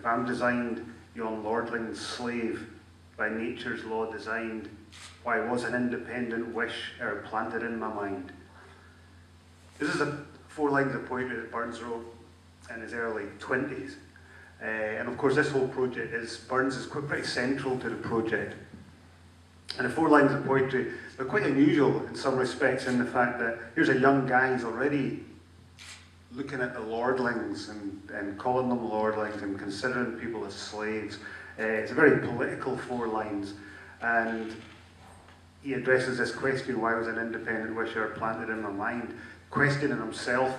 If I'm designed yon lordling's slave, by nature's law designed, why was an independent wish e'er planted in my mind? This is 4 lines of poetry that Burns wrote in his early 20s. And of course this whole project Burns is pretty central to the project. And the 4 lines of poetry, they're quite unusual in some respects in the fact that here's a young guy who's already looking at the lordlings and calling them lordlings and considering people as slaves. It's a very political 4 lines, and he addresses this question, why was an independent wish ever planted in my mind? Questioning himself,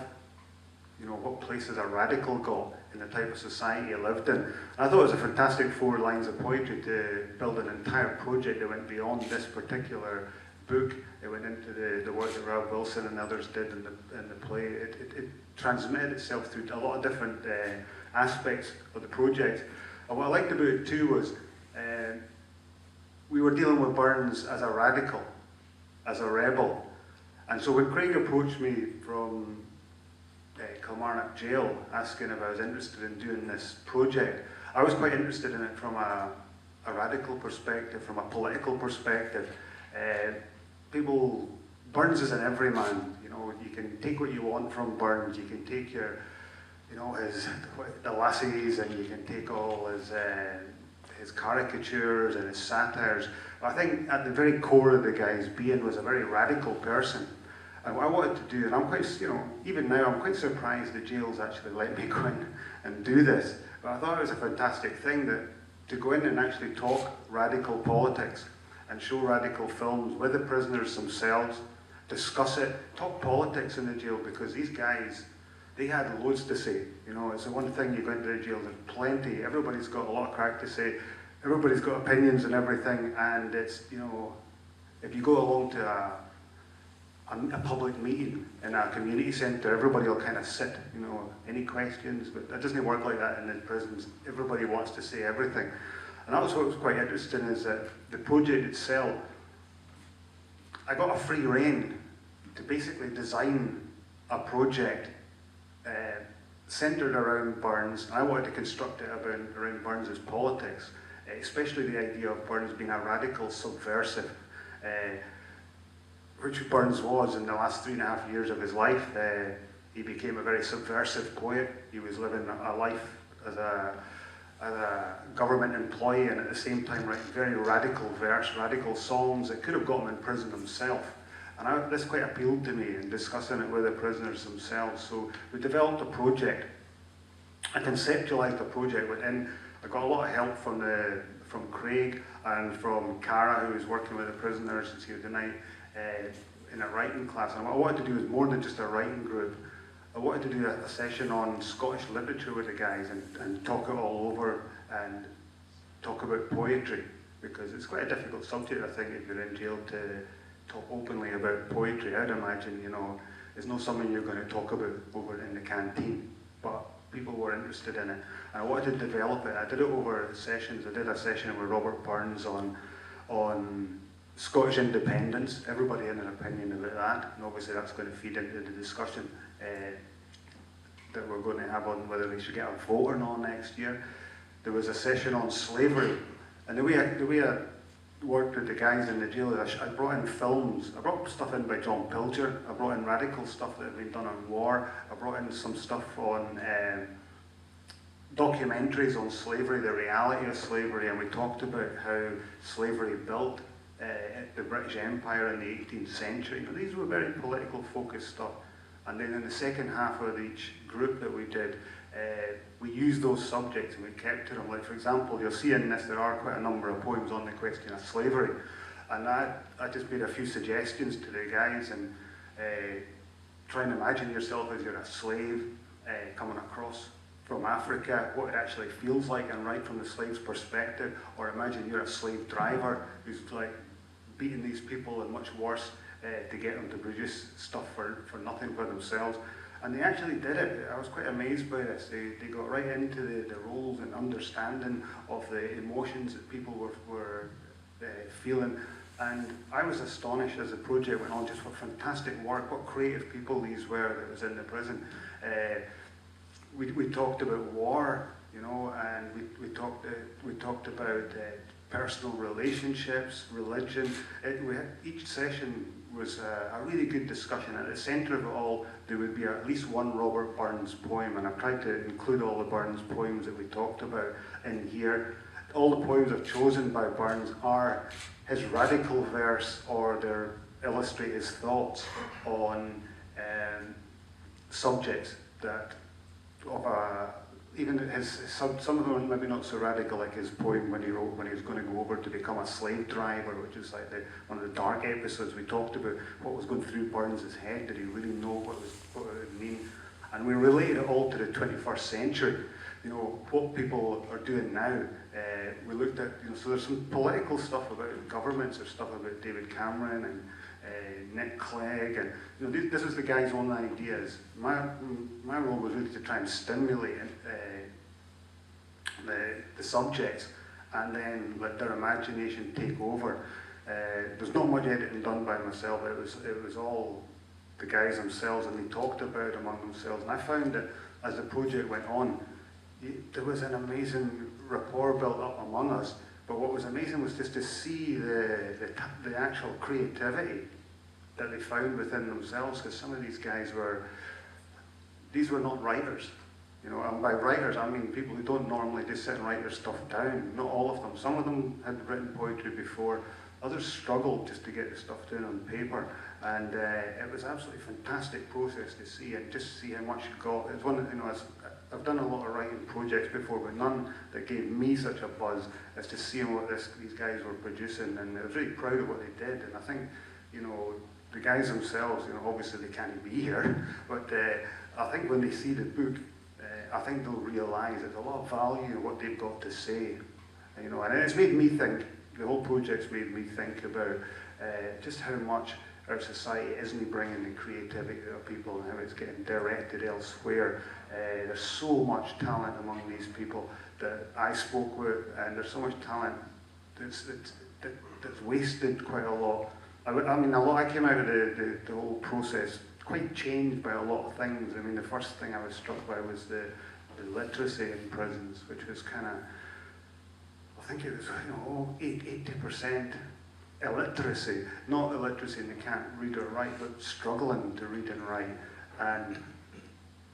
you know, what place has a radical got in the type of society he lived in. And I thought it was a fantastic 4 lines of poetry to build an entire project that went beyond this particular book. It went into the work that Robert Wilson and others did in the play. It transmitted itself through a lot of different aspects of the project. And what I liked about it too was we were dealing with Burns as a radical, as a rebel. And so when Craig approached me from Kilmarnock jail asking if I was interested in doing this project, I was quite interested in it from a radical perspective, from a political perspective. Burns is an everyman, you know, you can take what you want from Burns, you can take your, you know, the lassies, and you can take all his caricatures and his satires. But I think at the very core of the guy's being was a very radical person. And what I wanted to do, and I'm quite, you know, even now I'm quite surprised the jails actually let me go in and do this. But I thought it was a fantastic thing to go in and actually talk radical politics and show radical films with the prisoners themselves, discuss it, talk politics in the jail, because these guys, they had loads to say. You know, it's the one thing you go into the jail, there's plenty, everybody's got a lot of crack to say, everybody's got opinions and everything, and it's, you know, if you go along to a public meeting in a community centre, everybody will kind of sit, you know, any questions, but that doesn't work like that in the prisons. Everybody wants to say everything. And that was what was quite interesting, is that the project itself, I got a free rein to basically design a project centred around Burns, and I wanted to construct it around Burns' politics, especially the idea of Burns being a radical subversive, which Burns was in the last 3.5 years of his life. He became a very subversive poet. He was living a life as a government employee, and at the same time writing very radical verse, radical songs that could have got him in prison himself. And this quite appealed to me in discussing it with the prisoners themselves. So we developed a project. I conceptualised a project within. I got a lot of help from Craig and from Cara, who was working with the prisoners since here tonight in a writing class. And what I wanted to do was more than just a writing group. I wanted to do a session on Scottish literature with the guys and talk it all over and talk about poetry, because it's quite a difficult subject, I think, if you're in jail, to talk openly about poetry. I'd imagine, you know, it's not something you're going to talk about over in the canteen, but people were interested in it. And I wanted to develop it. I did it over sessions. I did a session with Robert Burns on Scottish independence. Everybody had an opinion about that, and obviously that's going to feed into the discussion that we're going to have on whether they should get a vote or not next year. There was a session on slavery, and the way I worked with the guys in the jail is I brought in films. I brought stuff in by John Pilger. I brought in radical stuff that had been done on war. I brought in some stuff on documentaries on slavery, the reality of slavery, and we talked about how slavery built the British Empire in the 18th century. Now, these were very political focused stuff. And then in the second half of each group that we did, we used those subjects and we kept to them. Like, for example, you'll see in this there are quite a number of poems on the question of slavery. And I just made a few suggestions to the guys, and try and imagine yourself as you're a slave coming across from Africa, what it actually feels like, and write from the slave's perspective. Or imagine you're a slave driver who's like beating these people and much worse to get them to produce stuff for nothing for themselves. And they actually did it. I was quite amazed by this. They got right into the roles and understanding of the emotions that people were feeling. And I was astonished as the project went on, just what fantastic work, what creative people these were that was in the prison. We talked about war you know, and we talked about personal relationships, religion. Each session was a really good discussion. At the centre of it all, there would be at least one Robert Burns poem, and I've tried to include all the Burns poems that we talked about in here. All the poems I've chosen by Burns are his radical verse, or they illustrate his thoughts on subjects that even some of them are maybe not so radical, like his poem when he wrote when he was going to go over to become a slave driver, which is like one of the dark episodes. We talked about what was going through Burns' head. Did he really know what it would mean? And we related it all to the 21st century. You know, what people are doing now. We looked at, you know, so there's some political stuff about governments, there's stuff about David Cameron and Nick Clegg, and you know, this is the guy's own ideas. My role was really to try and stimulate the subjects, and then let their imagination take over. There's not much editing done by myself. It was all the guys themselves, and they talked about among themselves. And I found that as the project went on, there was an amazing rapport built up among us. But what was amazing was just to see the actual creativity that they found within themselves, because some of these guys were not writers. You know, and by writers, I mean people who don't normally just sit and write their stuff down. Not all of them. Some of them had written poetry before. Others struggled just to get the stuff down on paper. And it was absolutely fantastic process to see, and just see how much you got. It's one that, you know, I've done a lot of writing projects before, but none that gave me such a buzz as to seeing what these guys were producing. And I was really proud of what they did. And I think, you know, the guys themselves, you know, obviously they can't be here, but I think when they see the book, I think they'll realise there's a lot of value in what they've got to say. You know, and it's made me think. The whole project's made me think about just how much our society isn't bringing the creativity of people, and how it's getting directed elsewhere. There's so much talent among these people that I spoke with, and there's so much talent that's wasted quite a lot. I mean, I came out of the whole process quite changed by a lot of things. I mean, the first thing I was struck by was the literacy in prisons, which was kind of, I think it was, you know, 80% illiteracy. Not illiteracy and they can't read or write, but struggling to read and write. And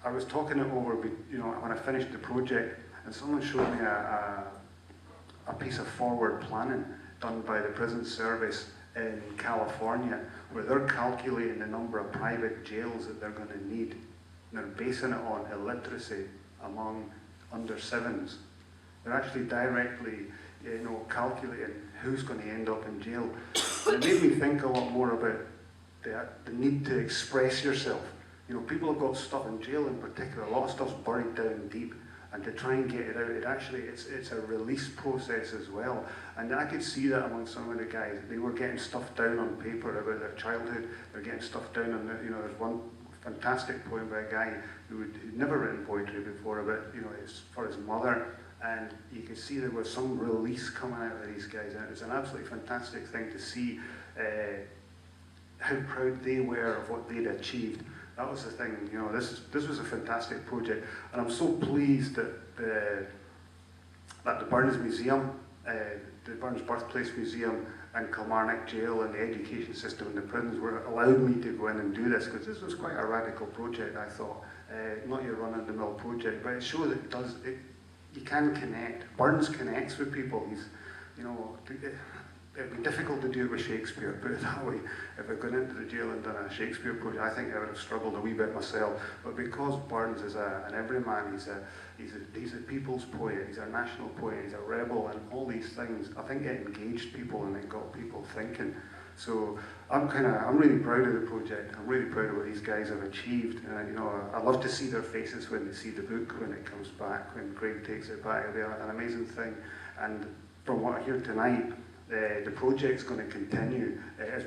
I was talking it over, you know, when I finished the project, and someone showed me a piece of forward planning done by the prison service in California, where they're calculating the number of private jails that they're going to need. And they're basing it on illiteracy among under sevens. They're actually directly, you know, calculating who's going to end up in jail. And it made me think a lot more about the need to express yourself. You know, people have got stuff in jail in particular. A lot of stuff's buried down deep, and to try and get it out, it's a release process as well. And I could see that among some of the guys. They were getting stuff down on paper about their childhood. They're getting stuff down on you know, there's one fantastic poem by a guy who'd never written poetry before about, you know, for his mother. And you could see there was some release coming out of these guys, and it was an absolutely fantastic thing to see how proud they were of what they'd achieved. That was the thing, you know, this was a fantastic project, and I'm so pleased that the Burns Museum, the Burns Birthplace Museum and Kilmarnock Jail and the education system and the prisons allowed me to go in and do this, because this was quite a radical project, I thought. Not your run-of-the-mill project, but it shows you can connect. Burns connects with people. He's, you know, it'd be difficult to do it with Shakespeare, put it that way. If I'd gone into the jail and done a Shakespeare project, I think I would have struggled a wee bit myself. But because Burns is an everyman, he's a people's poet, he's a national poet, he's a rebel, and all these things, I think it engaged people and it got people thinking. So I'm really proud of the project. I'm really proud of what these guys have achieved. You know, I love to see their faces when they see the book, when it comes back, when Craig takes it back. It'll be an amazing thing. And from what I hear tonight, the project's going to continue. It's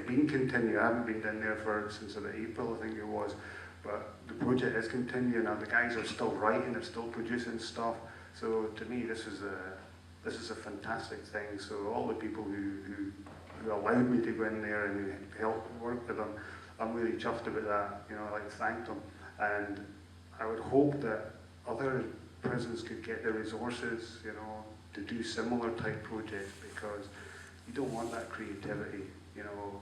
been continued. I haven't been down there since about April, I think it was. But the project is continuing, and the guys are still writing, they're still producing stuff. So to me, this is a fantastic thing. So all the people who allowed me to go in there and who helped work with them, I'm really chuffed about that. You know, I'd like to thank them. And I would hope that other prisons could get the resources, you know, to do similar type projects, because you don't want that creativity, you know,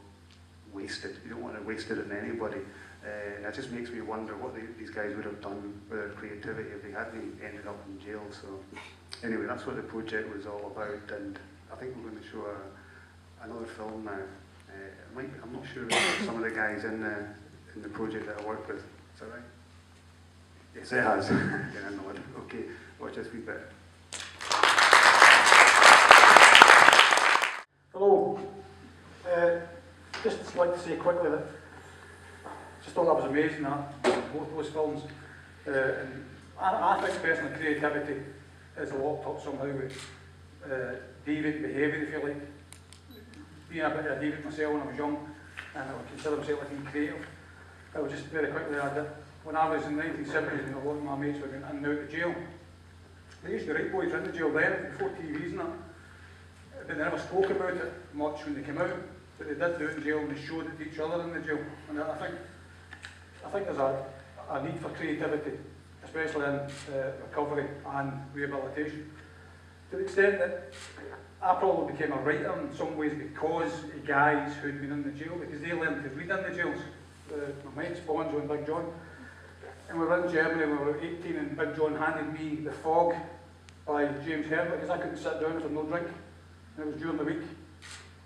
wasted. You don't want to waste it on anybody. And that just makes me wonder what these guys would have done with their creativity if they hadn't ended up in jail. So anyway, that's what the project was all about, and I think we're going to show another film now. I'm not sure if some of the guys in the project that I work with. Is that right? Yes, it has. Yeah, I know it. Okay, watch this wee bit. Hello. Just like to say quickly that I just thought that was amazing, that both those films. And I think personally creativity is locked up somehow with deviant behaviour, if you like. Being a bit of a deviant myself when I was young, and I would consider myself like being creative. I would just very quickly add that when I was in the 1970s and a lot of my mates were going in and out of jail, they used to write boys into jail then, before TVs and that. But they never spoke about it much when they came out. But they did do it in jail, and they showed it to each other in the jail. And I think there's a need for creativity, especially in recovery and rehabilitation. To the extent that I probably became a writer in some ways because of guys who'd been in the jail, because they learned to read in the jails. My mates, Bonzo and Big John. And we were in Germany when we were 18, and Big John handed me The Fog by James Herbert, because I couldn't sit down for no drink. And it was during the week.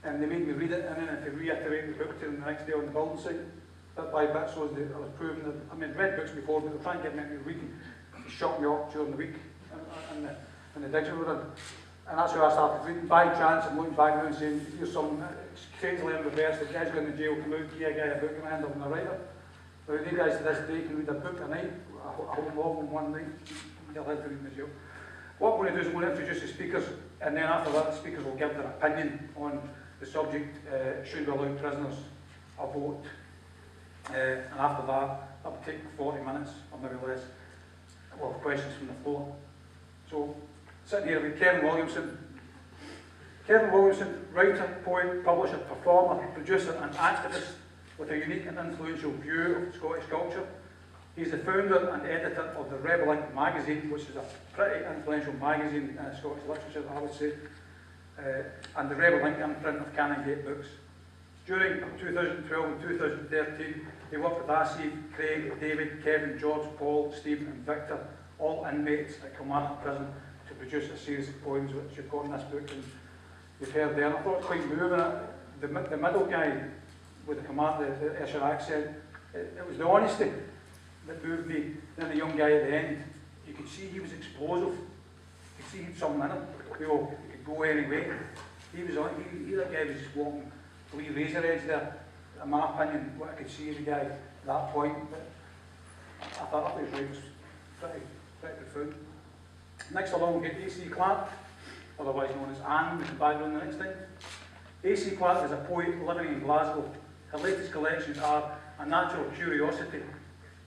And they made me read it, and then I had to reiterate the book to them the next day on the building site. Bit by bit, so I was proving that, I mean, I'd read books before, but they were trying to get me into reading. They shut me up during the week in the digs we were in. And that's how I started reading. By chance, I'm looking back now and saying, here's some strangely in reverse, the guys going to jail, come out, give a guy a book, and I end up in a writer. But you guys to this day can read a book a night, a whole novel in one night. You'll have to read in the jail. What I'm going to do is I'm going to introduce the speakers, and then after that, the speakers will give their opinion on the subject, should we allow prisoners a vote. And after that, that will take 40 minutes, or maybe less. We'll have questions from the floor. So, sitting here with Kevin Williamson. Kevin Williamson, writer, poet, publisher, performer, producer and activist with a unique and influential view of Scottish culture. He's the founder and editor of the Rebel Ink magazine, which is a pretty influential magazine in Scottish literature, I would say, and the Rebel Ink imprint of Canongate books. During 2012 and 2013, he worked with Asif, Craig, David, Kevin, George, Paul, Stephen and Victor, all inmates at Kilmarnock prison, to produce a series of poems which you've got in this book, and you've heard there. And I thought it was quite moving. The middle guy with the Ayrshire accent, it was the honesty that moved me. Then the young guy at the end, you could see he was explosive. You could see he had something in him. You know, he could go any way. That guy was just walking a wee razor edge there. In my opinion, what I could see of the guy at that point. But I thought that was pretty profound. Next along we get A.C. Clarke, otherwise known as Anne, with the background the next time. A.C. Clarke is a poet living in Glasgow. Her latest collections are A Natural Curiosity,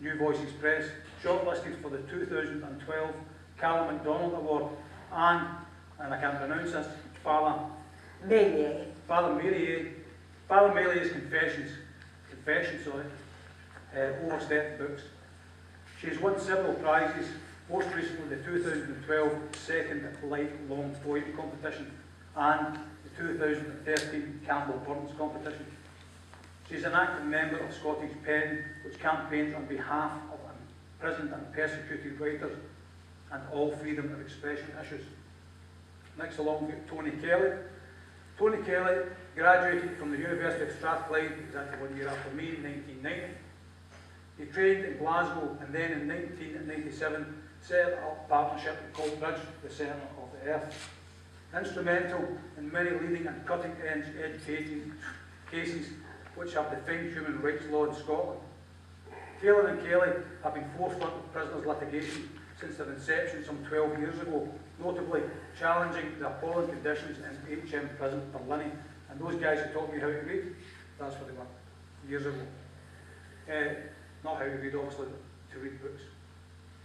New Voices Press, shortlisted for the 2012 Callum MacDonald Award, and I can't pronounce this, Father Melié's Confessions, overstepped books. She's won several prizes, most recently the 2012 Second Light Long Poetry Competition and the 2013 Campbell Burns Competition. She's an active member of Scottish Pen, which campaigns on behalf of imprisoned and persecuted writers and all freedom of expression issues. Next along we get Tony Kelly. Tony Kelly graduated from the University of Strathclyde exactly 1 year after me in 1990. He trained in Glasgow and then in 1997 set up a partnership with Colbridge, the Centre of the Earth. Instrumental in many leading and cutting-edge cases which have defined human rights law in Scotland. Taylor and Kelly have been forefront of prisoners' litigation since their inception some 12 years ago, notably challenging the appalling conditions in HMP prison Berlin. And those guys who taught me how to read, that's what they were years ago. Not how to read, obviously, but to read books.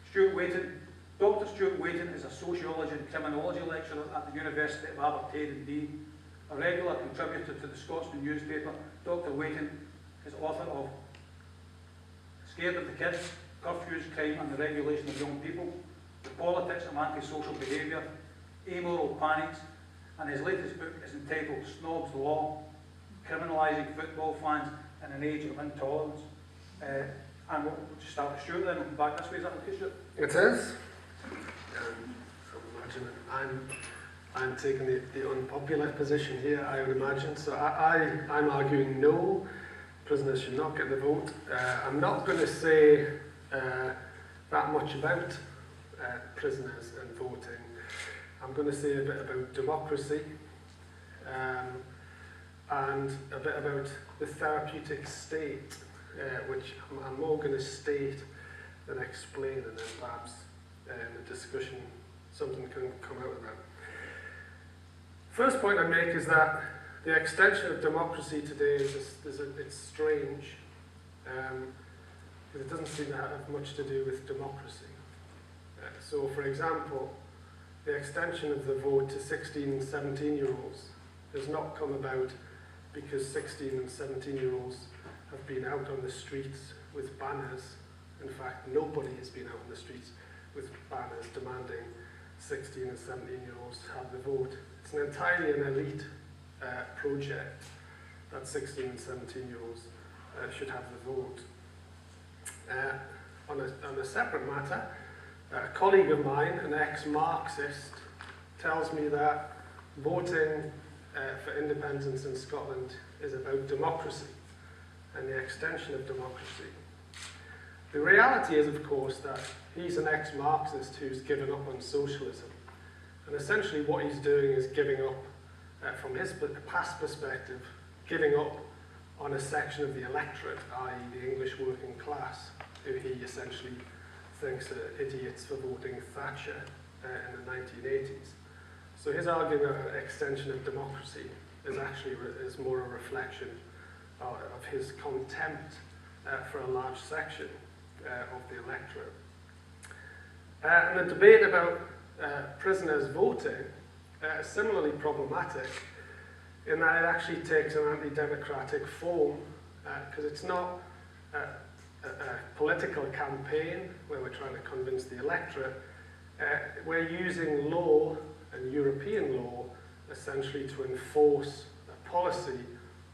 Stuart Waiton. Dr. Stuart Waiton is a sociology and criminology lecturer at the University of Aberdeen and Dean. A regular contributor to the Scotsman newspaper, Dr. Waiton is author of Scared of the Kids, Curfews, Crime and the Regulation of Young People, The Politics of Antisocial Behaviour, Amoral Panics, and his latest book is entitled Snob's Law, Criminalising Football Fans in an Age of Intolerance. And we'll just start with Stuart then, we'll come back this way, is that okay, Stuart? It is. I'm taking the unpopular position here, I would imagine. So I'm arguing no, prisoners should not get the vote. I'm not going to say that much about prisoners and voting. I'm going to say a bit about democracy and a bit about the therapeutic state, which I'm more going to state than explain, and then perhaps in the discussion something can come out of that. First point I make is that the extension of democracy today it's strange, because it doesn't seem to have much to do with democracy. So, for example, the extension of the vote to 16 and 17-year-olds has not come about because 16 and 17-year-olds have been out on the streets with banners. In fact, nobody has been out on the streets with banners demanding 16 and 17-year-olds have the vote. It's entirely an elite project that 16 and 17-year-olds should have the vote. On a separate matter, a colleague of mine, an ex-Marxist, tells me that voting for independence in Scotland is about democracy and the extension of democracy. The reality is, of course, that he's an ex-Marxist who's given up on socialism. And essentially what he's doing is giving up, from his past perspective, giving up on a section of the electorate, i.e. the English working class, who he essentially thinks are idiots for voting Thatcher in the 1980s. So his argument about extension of democracy is actually more a reflection of his contempt for a large section of the electorate. And the debate about prisoners voting is similarly problematic in that it actually takes an anti-democratic form, because it's not a political campaign where we're trying to convince the electorate. We're using law and European law essentially to enforce a policy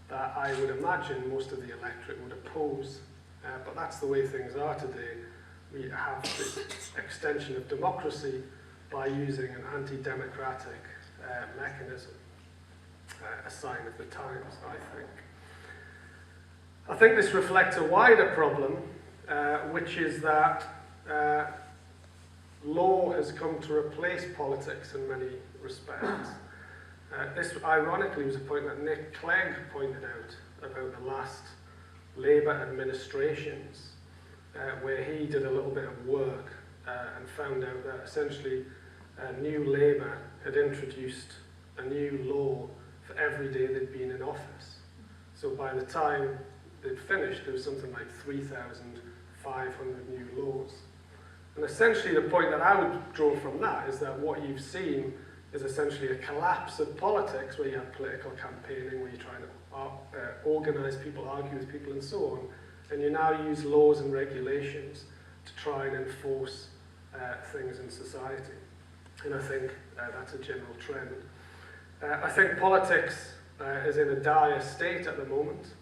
that I would imagine most of the electorate would oppose. But that's the way things are today. We have this extension of democracy by using an anti-democratic mechanism, a sign of the times, I think. I think this reflects a wider problem, which is that law has come to replace politics in many respects. This, ironically, was a point that Nick Clegg pointed out about the last Labour administrations, where he did a little bit of work and found out that essentially New Labour had introduced a new law for every day they'd been in office. So by the time they'd finished, there was something like 3,500 new laws. And essentially the point that I would draw from that is that what you've seen is essentially a collapse of politics, where you have political campaigning, where you're trying to organise people, argue with people and so on, and you now use laws and regulations to try and enforce things in society. And I think that's a general trend. I think politics is in a dire state at the moment.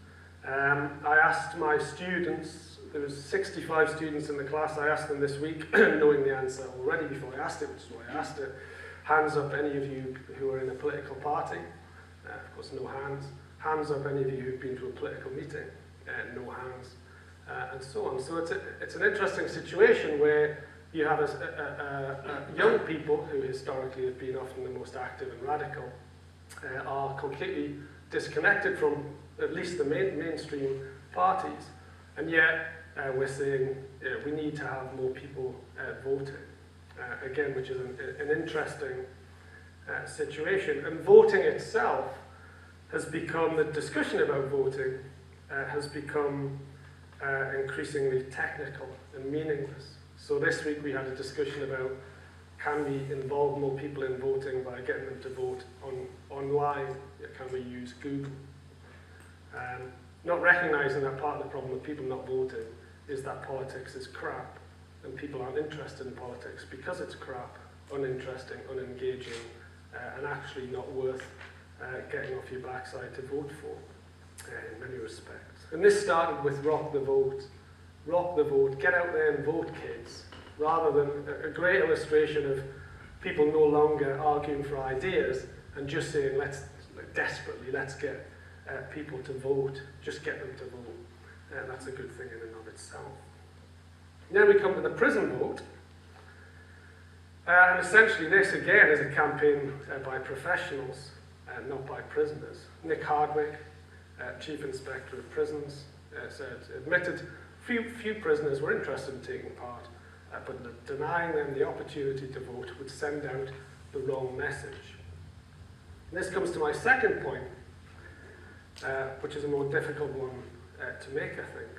I asked my students, there was 65 students in the class, I asked them this week, knowing the answer already before I asked it, which is why I asked it, hands up any of you who are in a political party. Of course, no hands. Hands up any of you who've been to a political meeting. No hands. And so on. So it's an interesting situation where you have young people who historically have been often the most active and radical are completely disconnected from at least the mainstream parties. And yet we're saying we need to have more people voting. Again, which is an interesting situation. And voting itself has become, the discussion about voting has become increasingly technical and meaningless. So this week we had a discussion about, can we involve more people in voting by getting them to vote online? Can we use Google? Not recognising that part of the problem with people not voting is that politics is crap, and people aren't interested in politics because it's crap, uninteresting, unengaging, and actually not worth getting off your backside to vote for in many respects. And this started with rock the vote. Rock the vote, get out there and vote, kids, rather than a great illustration of people no longer arguing for ideas and just saying, let's get people to vote, just get them to vote. And that's a good thing in and of itself. Then we come to the prison vote. And essentially this, again, is a campaign by professionals, not by prisoners. Nick Hardwick, Chief Inspector of Prisons, admitted few prisoners were interested in taking part, but denying them the opportunity to vote would send out the wrong message. And this comes to my second point, which is a more difficult one to make, I think.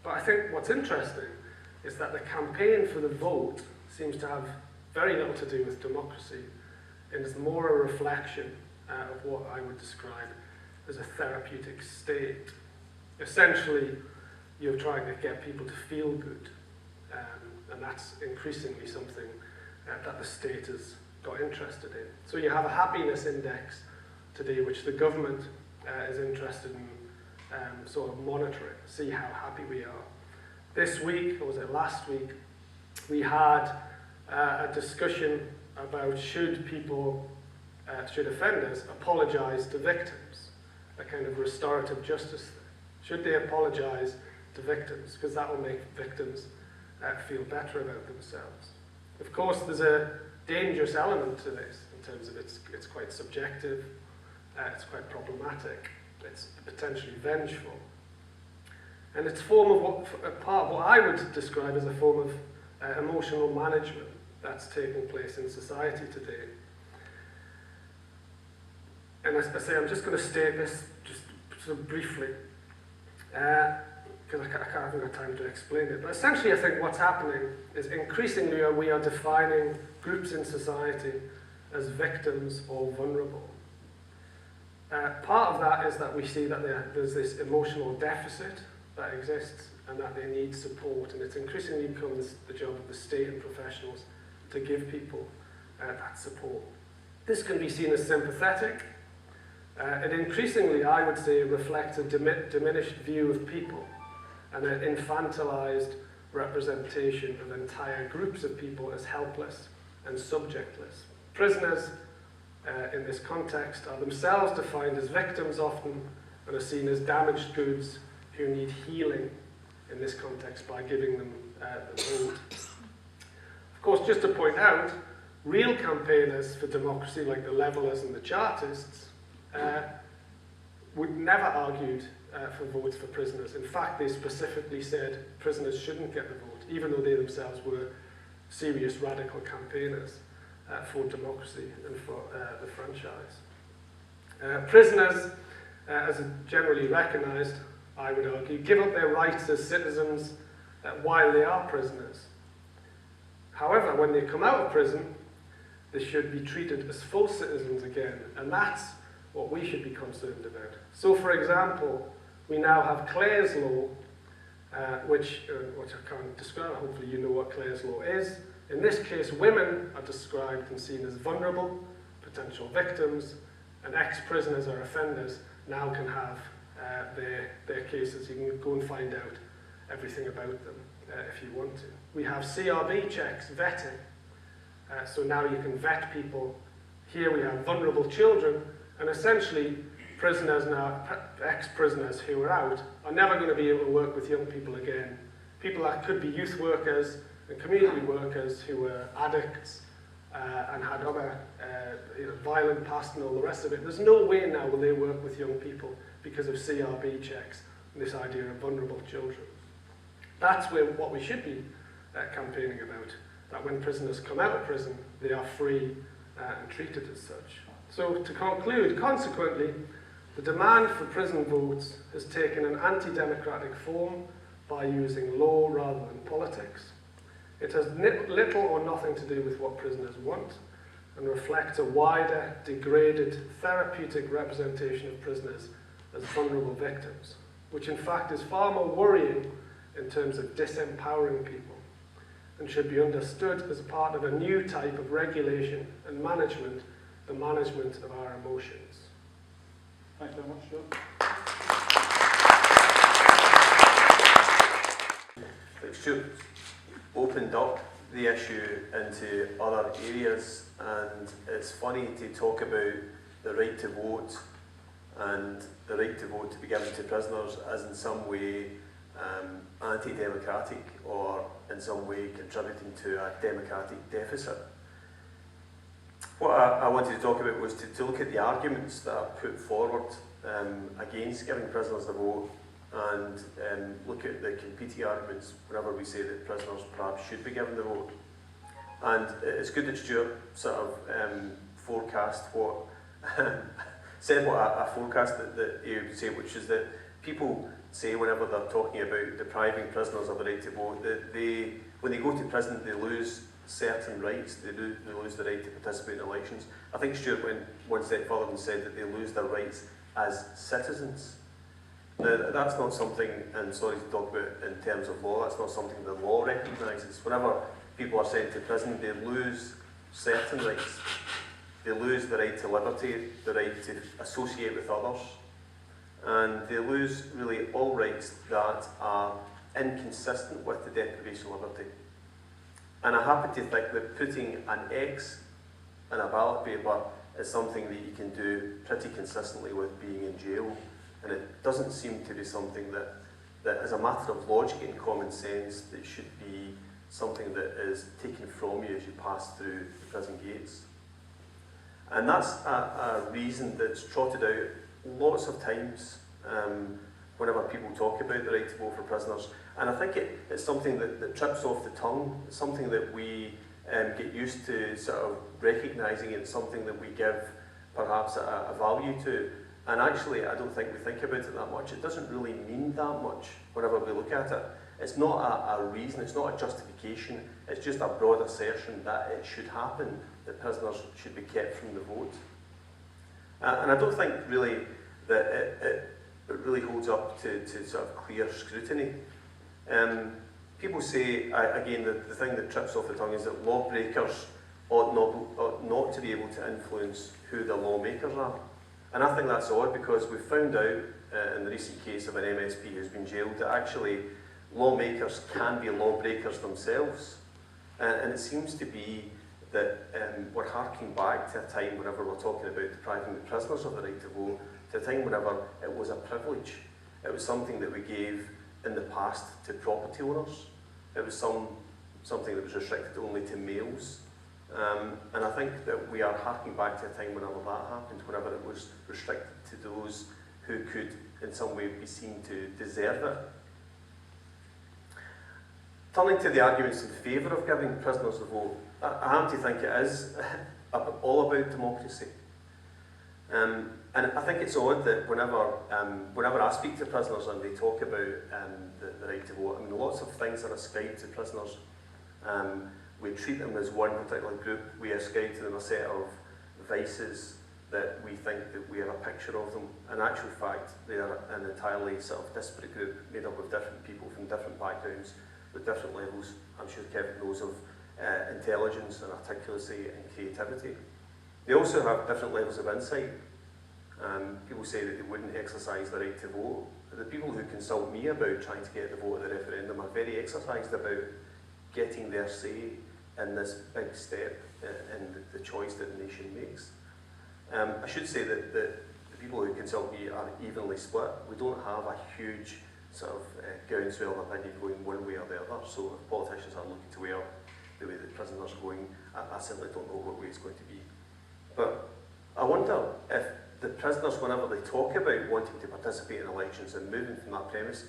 But I think what's interesting is that the campaign for the vote seems to have very little to do with democracy, and is more a reflection of what I would describe as a therapeutic state. Essentially, you're trying to get people to feel good, and that's increasingly something that the state has got interested in. So you have a happiness index today, which the government is interested in sort of monitoring, see how happy we are. This week, or was it last week, we had a discussion about should offenders apologise to victims, a kind of restorative justice thing. Should they apologise to victims, because that will make victims feel better about themselves. Of course, there's a dangerous element to this in terms of it's quite subjective, it's quite problematic, it's potentially vengeful, and it's part of what I would describe as a form of emotional management that's taking place in society today. And as I say, I'm just going to state this just sort of briefly, because I haven't got time to explain it. But essentially, I think what's happening is increasingly we are defining groups in society as victims or vulnerable. Part of that is that we see that there's this emotional deficit that exists and that they need support, and it increasingly becomes the job of the state and professionals to give people that support. This can be seen as sympathetic. It increasingly, I would say, reflects a diminished view of people and an infantilized representation of entire groups of people as helpless and subjectless. Prisoners, in this context, are themselves defined as victims often and are seen as damaged goods who need healing in this context by giving them the vote. Of course, just to point out, real campaigners for democracy like the Levellers and the Chartists would never argued for votes for prisoners. In fact, they specifically said prisoners shouldn't get the vote, even though they themselves were serious radical campaigners for democracy and for the franchise. Prisoners, as generally recognised, I would argue, give up their rights as citizens while they are prisoners. However, when they come out of prison, they should be treated as full citizens again, and that's what we should be concerned about. So, for example, we now have Clare's Law, which I can't describe. Hopefully you know what Clare's Law is. In this case, women are described and seen as vulnerable, potential victims, and ex-prisoners or offenders now can have their cases. You can go and find out everything about them if you want to. We have CRB checks, vetting. So now you can vet people. Here we have vulnerable children, and essentially prisoners now, ex-prisoners who are out, are never going to be able to work with young people again. People that could be youth workers and community workers who were addicts and had other violent past and all the rest of it. There's no way now will they work with young people because of CRB checks and this idea of vulnerable children. That's what we should be campaigning about, that when prisoners come out of prison, they are free and treated as such. So to conclude, consequently, the demand for prison votes has taken an anti-democratic form by using law rather than politics. It has little or nothing to do with what prisoners want and reflects a wider, degraded, therapeutic representation of prisoners as vulnerable victims, which in fact is far more worrying in terms of disempowering people. and should be understood as part of a new type of regulation and management, the management of our emotions. Thanks very much, Stuart. Stuart opened up the issue into other areas, and it's funny to talk about the right to vote and the right to vote to be given to prisoners as in some way anti-democratic or in some way contributing to a democratic deficit. What I wanted to talk about was to look at the arguments that are put forward against giving prisoners the vote, and look at the competing arguments whenever we say that prisoners perhaps should be given the vote. And it's good that Stuart sort of forecast what, said what I forecast that he would say, which is that people say whenever they're talking about depriving prisoners of the right to vote, that when they go to prison they lose certain rights, they lose the right to participate in elections. I think Stuart went one step further and said that they lose their rights as citizens. Now, that's not something, and sorry to talk about in terms of law, that's not something the law recognises. Whenever people are sent to prison, they lose certain rights. They lose the right to liberty, the right to associate with others, and they lose really all rights that are inconsistent with the deprivation of liberty. And I happen to think that putting an X in a ballot paper is something that you can do pretty consistently with being in jail. And it doesn't seem to be something that as a matter of logic and common sense, that should be something that is taken from you as you pass through the prison gates. And that's a reason that's trotted out lots of times whenever people talk about the right to vote for prisoners. And I think it's something that trips off the tongue. It's something that we get used to sort of recognising. It's something that we give perhaps a value to. And actually, I don't think we think about it that much. It doesn't really mean that much whenever we look at it. It's not a reason, it's not a justification, it's just a broad assertion that it should happen, that prisoners should be kept from the vote. And I don't think really that it really holds up to sort of clear scrutiny. People say, again, the thing that trips off the tongue is that lawbreakers ought not to be able to influence who the lawmakers are. And I think that's odd, because we've found out in the recent case of an MSP who's been jailed that actually lawmakers can be lawbreakers themselves. And it seems to be that we're harking back to a time whenever we're talking about depriving the prisoners of the right to vote, to a time whenever it was a privilege. It was something that we gave in the past to property owners. It was something that was restricted only to males. And I think that we are harking back to a time whenever that happened, whenever it was restricted to those who could in some way be seen to deserve it. Turning to the arguments in favour of giving prisoners the vote, I happen to think it is all about democracy. And I think it's odd that whenever I speak to prisoners and they talk about the right to vote, I mean, lots of things are ascribed to prisoners. We treat them as one particular group. We ascribe to them a set of vices that we think that we have a picture of them. In actual fact, they are an entirely sort of disparate group made up of different people from different backgrounds with different levels, I'm sure Kevin knows, of intelligence and articulacy and creativity. They also have different levels of insight. People say that they wouldn't exercise the right to vote. The people who consult me about trying to get the vote at the referendum are very exercised about getting their say in this big step in the choice that the nation makes. I should say that the people who consult me are evenly split. We don't have a huge sort of groundswell of opinion going one way or the other, so if politicians are looking to weigh up the way that prisoners are going, I simply don't know what way it's going to be. But I wonder if the prisoners, whenever they talk about wanting to participate in elections and moving from that premise,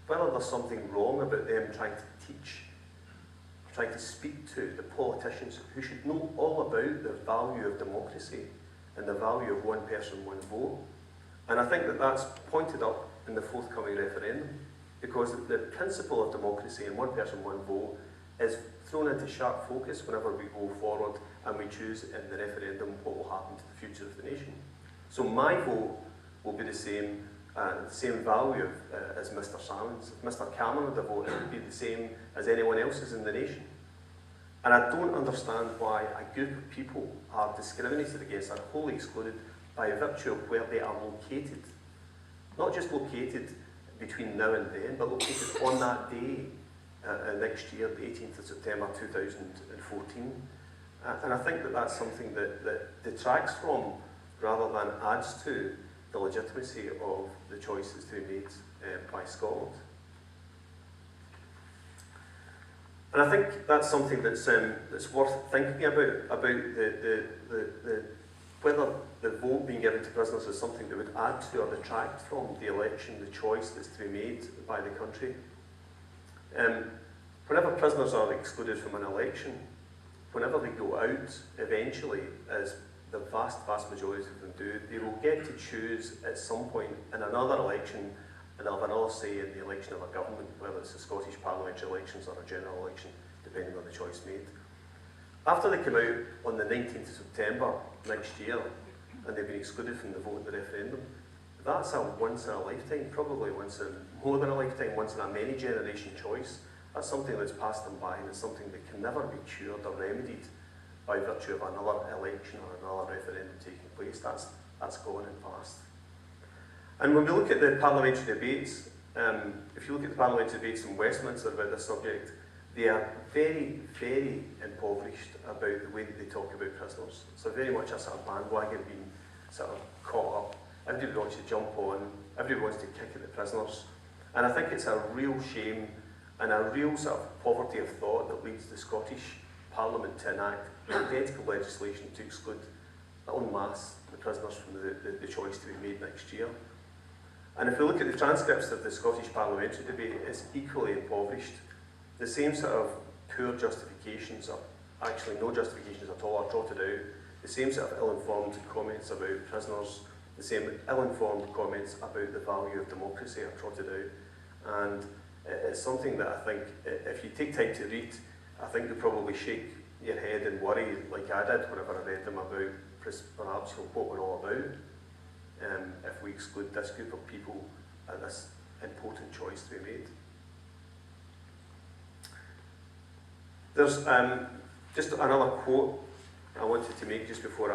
whether there's something wrong about them trying to teach, trying to speak to the politicians who should know all about the value of democracy and the value of one person, one vote. And I think that that's pointed up in the forthcoming referendum, because the principle of democracy and one person, one vote is thrown into sharp focus whenever we go forward and we choose in the referendum what will happen to the future of the nation. So my vote will be the same the same value as Mr. Salmon's. If Mr. Cameron had a vote, it would be the same as anyone else's in the nation. And I don't understand why a group of people are discriminated against, are wholly excluded by virtue of where they are located. Not just located between now and then, but located on that day next year, the 18th of September 2014. And I think that that's something that detracts from, rather than adds to, the legitimacy of the choices to be made by Scotland. And I think that's something that's worth thinking about whether the vote being given to prisoners is something that would add to or detract from the election, the choice that's to be made by the country. Whenever prisoners are excluded from an election, whenever they go out, eventually, as the vast majority of them do, they will get to choose at some point in another election and have another say in the election of a government, whether it's the Scottish parliamentary elections or a general election, depending on the choice made. After they come out on the 19th of September next year, and they've been excluded from the vote in the referendum, that's a once in a lifetime, probably once in more than a lifetime, once in a many generation choice. That's something that's passed them by, and it's something that can never be cured or remedied by virtue of another election or another referendum taking place. That's gone and past. And when we look at the parliamentary debates, if you look at the parliamentary debates in Westminster about this subject, they are very, very impoverished about the way that they talk about prisoners. So very much a sort of bandwagon being sort of caught up. Everybody wants to jump on, everybody wants to kick at the prisoners. And I think it's a real shame and a real sort of poverty of thought that leads the Scottish Parliament to enact identical legislation to exclude en masse the prisoners from the choice to be made next year. And if we look at the transcripts of the Scottish parliamentary debate, it's equally impoverished. The same sort of poor justifications, or actually no justifications at all, are trotted out. The same sort of ill-informed comments about prisoners, the same ill-informed comments about the value of democracy are trotted out. And it's something that I think, if you take time to read, I think you'll probably shake your head and worry, like I did whenever I read them, about perhaps what we're all about if we exclude this group of people and this important choice to be made. There's just another quote I wanted to make just before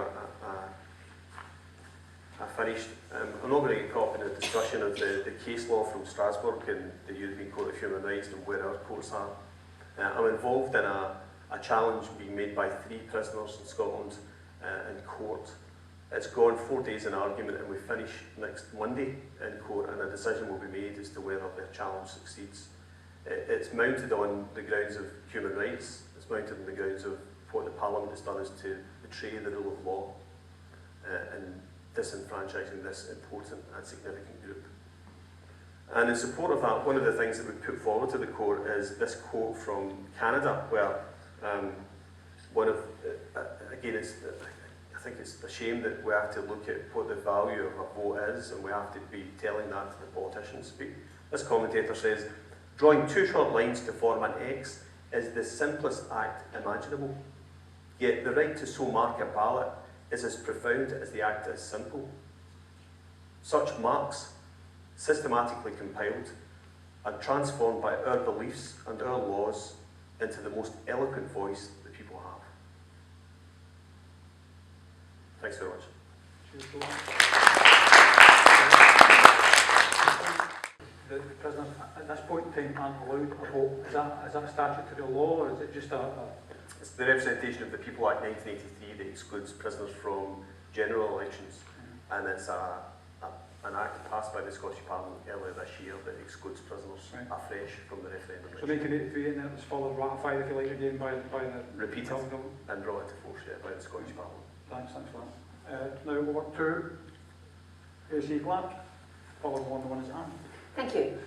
I finished. I'm not going to get caught up in a discussion of the case law from Strasbourg and the European Court of Human Rights and where our courts are. I'm involved in a challenge being made by 3 prisoners in Scotland in court. It's gone 4 days in argument, and we finish next Monday in court, and a decision will be made as to whether their challenge succeeds. It's mounted on the grounds of human rights. It's mounted on the grounds of what the Parliament has done is to betray the rule of law and disenfranchising this important and significant group. And in support of that, one of the things that we put forward to the court is this quote from Canada, where I think it's a shame that we have to look at what the value of a vote is, and we have to be telling that to the politicians. This commentator says, "Drawing 2 short lines to form an X is the simplest act imaginable. Yet the right to so mark a ballot is as profound as the act is simple. Such marks, systematically compiled and transformed by our beliefs and our laws into the most eloquent voice the people have." Thanks very much. The prisoners at this point in time aren't allowed a vote. Is that a statutory law, or is it just It's the Representation of the People Act 1983 that excludes prisoners from general elections, and it's an act passed by the Scottish Parliament earlier this year that excludes prisoners afresh from the referendum. So 1983, and then it was followed, ratified, if you like, again by the repeated government and brought into force by the Scottish Parliament. Thanks for that. Now over to AC Clark, following on the one at hand. Thank you.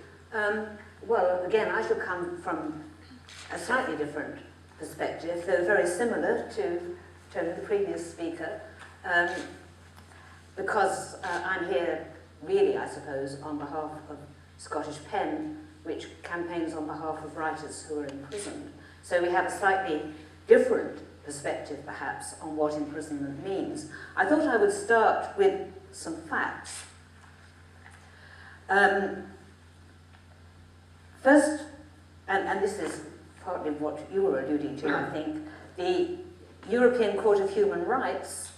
Well, again, I shall come from a slightly different perspective, though very similar to the previous speaker, because I'm here really, I suppose, on behalf of Scottish Pen, which campaigns on behalf of writers who are imprisoned. So we have a slightly different perspective, perhaps, on what imprisonment means. I thought I would start with some facts. First, and this is partly what you were alluding to, I think, the European Court of Human Rights,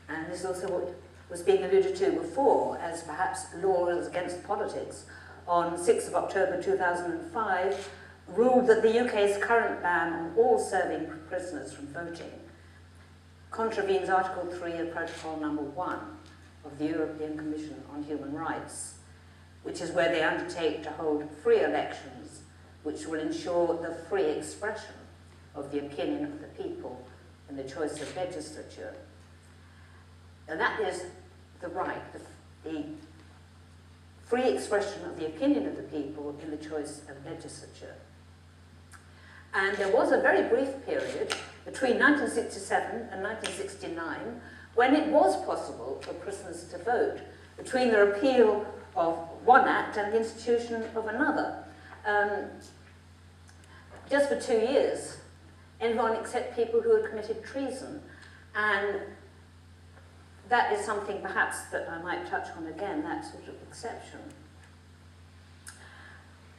and this is also what was being alluded to before as perhaps laws against politics, on 6th of October 2005, ruled that the UK's current ban on all serving prisoners from voting contravenes Article 3 of Protocol Number 1 of the European Commission on Human Rights, which is where they undertake to hold free elections which will ensure the free expression of the opinion of the people in the choice of legislature. And that is the right, the free expression of the opinion of the people in the choice of legislature. And there was a very brief period between 1967 and 1969 when it was possible for prisoners to vote, between the repeal of one act and the institution of another. Just for 2 years, anyone except people who had committed treason. And that is something perhaps that I might touch on again, that sort of exception.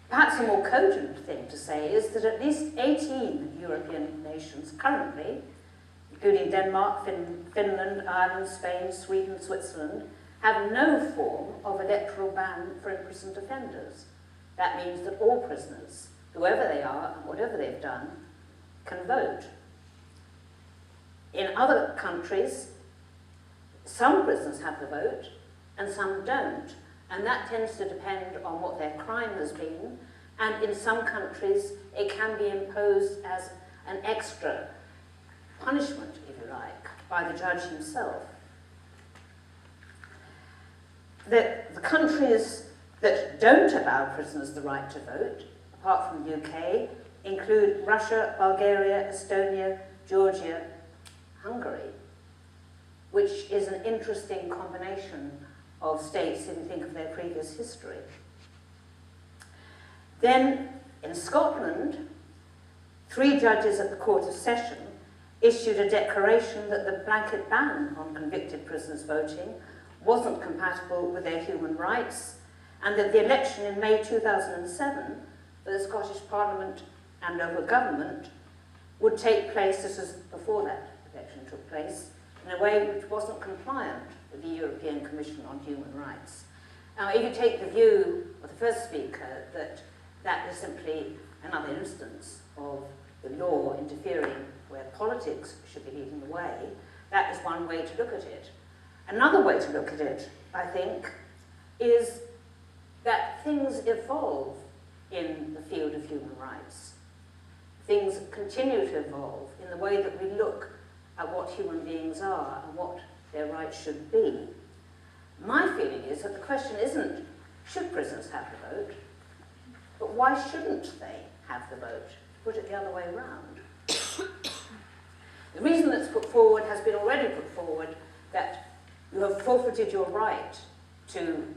Perhaps a more cogent thing to say is that at least 18 European nations currently, including Denmark, Finland, Ireland, Spain, Sweden, Switzerland, have no form of electoral ban for imprisoned offenders. That means that all prisoners, whoever they are and whatever they've done, can vote. In other countries, some prisoners have the vote and some don't, and that tends to depend on what their crime has been, and in some countries it can be imposed as an extra punishment, if you like, by the judge himself. The countries that don't allow prisoners the right to vote, apart from the UK, include Russia, Bulgaria, Estonia, Georgia, Hungary, which is an interesting combination of states if you think of their previous history. Then, in Scotland, 3 judges at the Court of Session issued a declaration that the blanket ban on convicted prisoners voting wasn't compatible with their human rights, and that the election in May 2007 for the Scottish Parliament and local government would take place, this was before that election took place, in a way which wasn't compliant with the European Commission on Human Rights. Now, if you take the view of the first speaker that that is simply another instance of the law interfering where politics should be leading the way, that is one way to look at it. Another way to look at it, I think, is that things evolve in the field of human rights. Things continue to evolve in the way that we look at what human beings are and what their rights should be. My feeling is that the question isn't, should prisoners have the vote, but why shouldn't they have the vote? Put it the other way around. The reason that's put forward has been already put forward, that you have forfeited your right to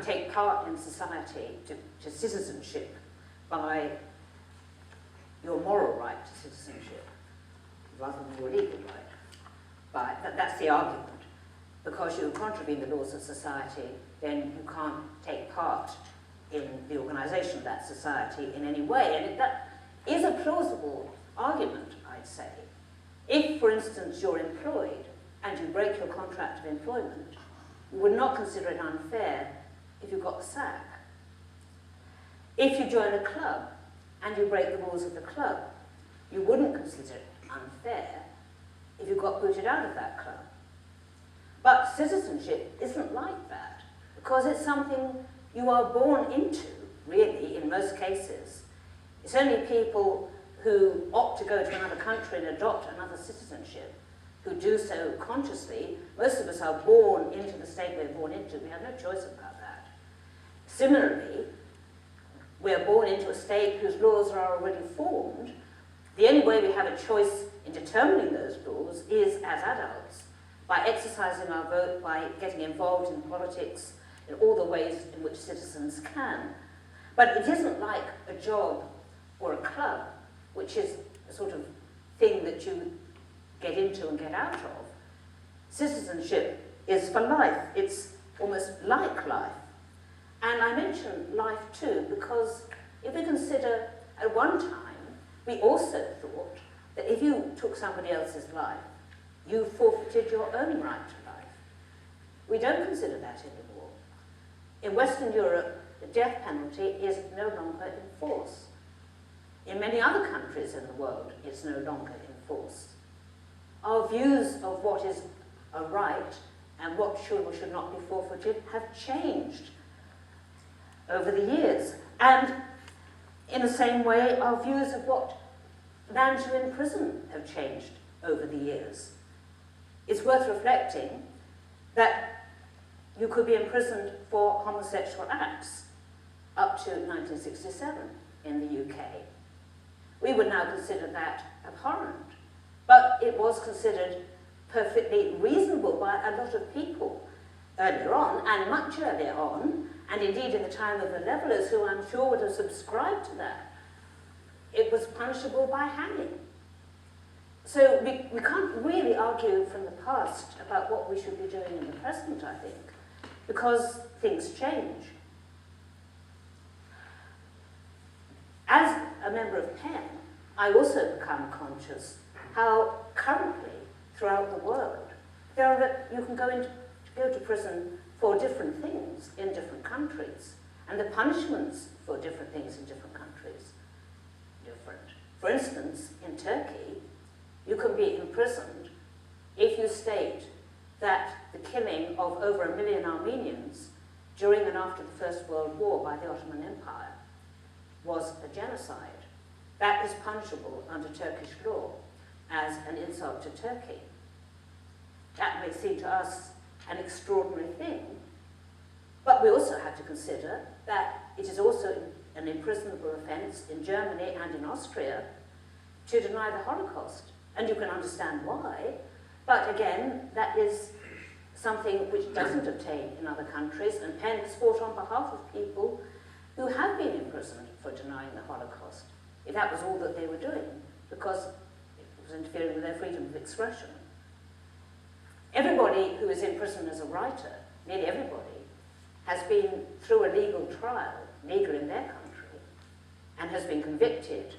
take part in society, to citizenship, by your moral right to citizenship, rather than your legal right. That's the argument. Because you contravene the laws of society, then you can't take part in the organisation of that society in any way. And that is a plausible argument, I'd say. If, for instance, you're employed and you break your contract of employment, you would not consider it unfair if you got the sack. If you join a club and you break the rules of the club, you wouldn't consider it unfair if you got booted out of that club. But citizenship isn't like that, because it's something you are born into, really, in most cases. It's only people who opt to go to another country and adopt another citizenship who do so consciously. Most of us are born into the state we're born into. We have no choice about that. Similarly, we're born into a state whose laws are already formed. The only way we have a choice in determining those laws is as adults, by exercising our vote, by getting involved in politics in all the ways in which citizens can. But it isn't like a job or a club, which is a sort of thing that you get into and get out of. Citizenship is for life. It's almost like life. And I mention life too, because if we consider at one time, we also thought that if you took somebody else's life, you forfeited your own right to life. We don't consider that anymore. In Western Europe, the death penalty is no longer in force. In many other countries in the world, it's no longer in force. Our views of what is a right and what should or should not be forfeited have changed over the years. And in the same way, our views of what lands you in prison have changed over the years. It's worth reflecting that you could be imprisoned for homosexual acts up to 1967 in the UK. We would now consider that abhorrent, but it was considered perfectly reasonable by a lot of people earlier on, and much earlier on, and indeed in the time of the Levellers, who I'm sure would have subscribed to that. It was punishable by hanging. So we can't really argue from the past about what we should be doing in the present, I think, because things change. As a member of PEN, I also become conscious how currently, throughout the world, you can go to prison for different things in different countries, and the punishments for different things in different countries different. For instance, in Turkey, you can be imprisoned if you state that the killing of over 1 million Armenians during and after the First World War by the Ottoman Empire was a genocide. That is punishable under Turkish law as an insult to Turkey. That may seem to us an extraordinary thing, but we also have to consider that it is also an imprisonable offence in Germany and in Austria to deny the Holocaust. And you can understand why, but again, that is something which doesn't obtain in other countries, and PEN has fought on behalf of people who have been imprisoned for denying the Holocaust, if that was all that they were doing, because it was interfering with their freedom of expression. Everybody who is in prison as a writer, nearly everybody, has been through a legal trial, legal in their country, and has been convicted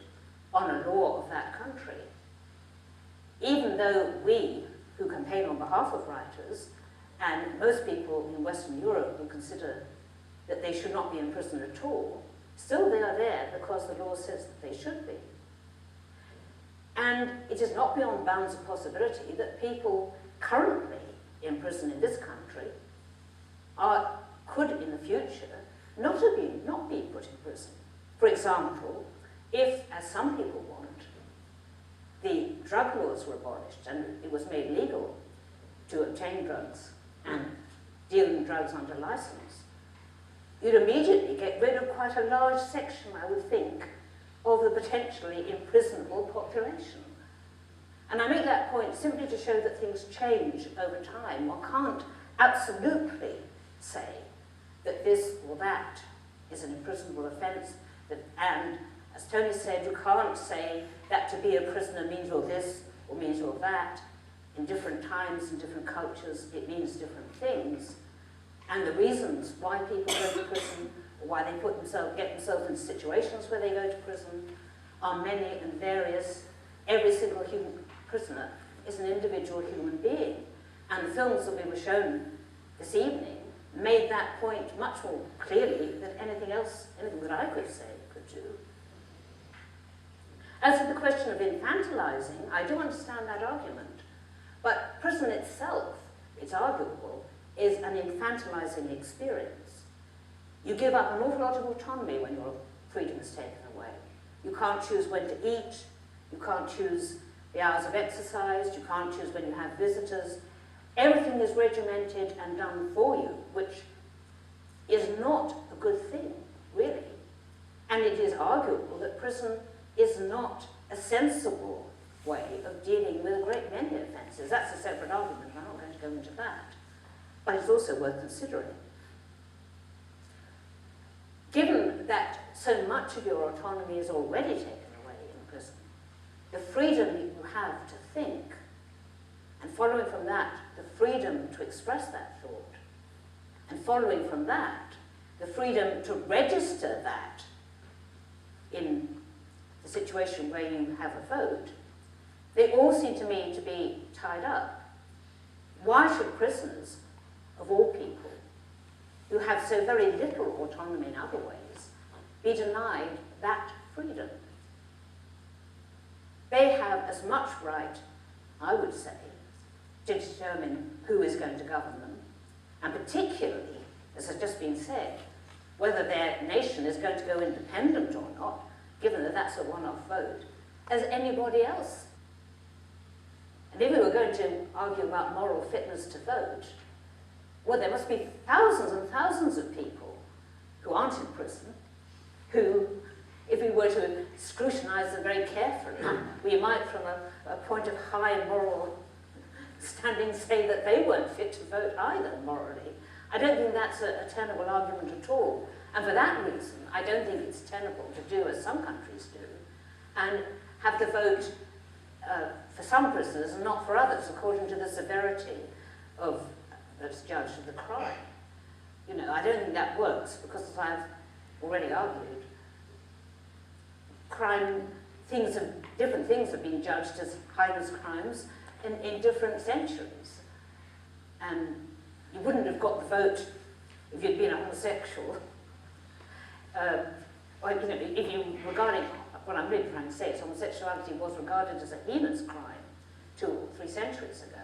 on a law of that country. Even though we, who campaign on behalf of writers, and most people in Western Europe who consider that they should not be in prison at all, still they are there because the law says that they should be. And it is not beyond bounds of possibility that people currently in prison in this country could in the future not be put in prison. For example, if, as some people want, the drug laws were abolished and it was made legal to obtain drugs and deal in drugs under license, you'd immediately get rid of quite a large section, I would think, of the potentially imprisonable population. And I make that point simply to show that things change over time. One can't absolutely say that this or that is an imprisonable offence, and as Tony said, you can't say that to be a prisoner means all this or means all that. In different times, in different cultures, it means different things. And the reasons why people go to prison, or why they get themselves in situations where they go to prison, are many and various. Every single human prisoner is an individual human being. And the films that we were shown this evening made that point much more clearly than anything that I could say could do. As for the question of infantilizing, I do understand that argument. But prison itself, it's arguable, is an infantilizing experience. You give up an awful lot of autonomy when your freedom is taken away. You can't choose when to eat, you can't choose the hours of exercise, you can't choose when you have visitors. Everything is regimented and done for you, which is not a good thing, really. And it is arguable that prison is not a sensible way of dealing with a great many offences. That's a separate argument, and I'm not going to go into that. But it's also worth considering. Given that so much of your autonomy is already taken away in prison, the freedom that you have to think, and following from that, the freedom to express that thought, and following from that, the freedom to register that in the situation where you have a vote, they all seem to me to be tied up. Why should prisoners, of all people, who have so very little autonomy in other ways, be denied that freedom? They have as much right, I would say, to determine who is going to govern them, and particularly, as has just been said, whether their nation is going to go independent or not, given that that's a one-off vote, as anybody else. And if we were going to argue about moral fitness to vote, well, there must be thousands and thousands of people who aren't in prison, who, if we were to scrutinise them very carefully, we might, from a point of high moral standing, say that they weren't fit to vote either, morally. I don't think that's a tenable argument at all. And for that reason, I don't think it's tenable to do as some countries do, and have the vote for some prisoners and not for others, according to the severity of that's judged of the crime. You know, I don't think that works, because as I've already argued, different things have been judged as heinous crimes in different centuries. And you wouldn't have got the vote if you'd been a homosexual. Or, you know, if you regarding, what I'm really trying to say is homosexuality was regarded as a heinous crime 2 or 3 centuries ago.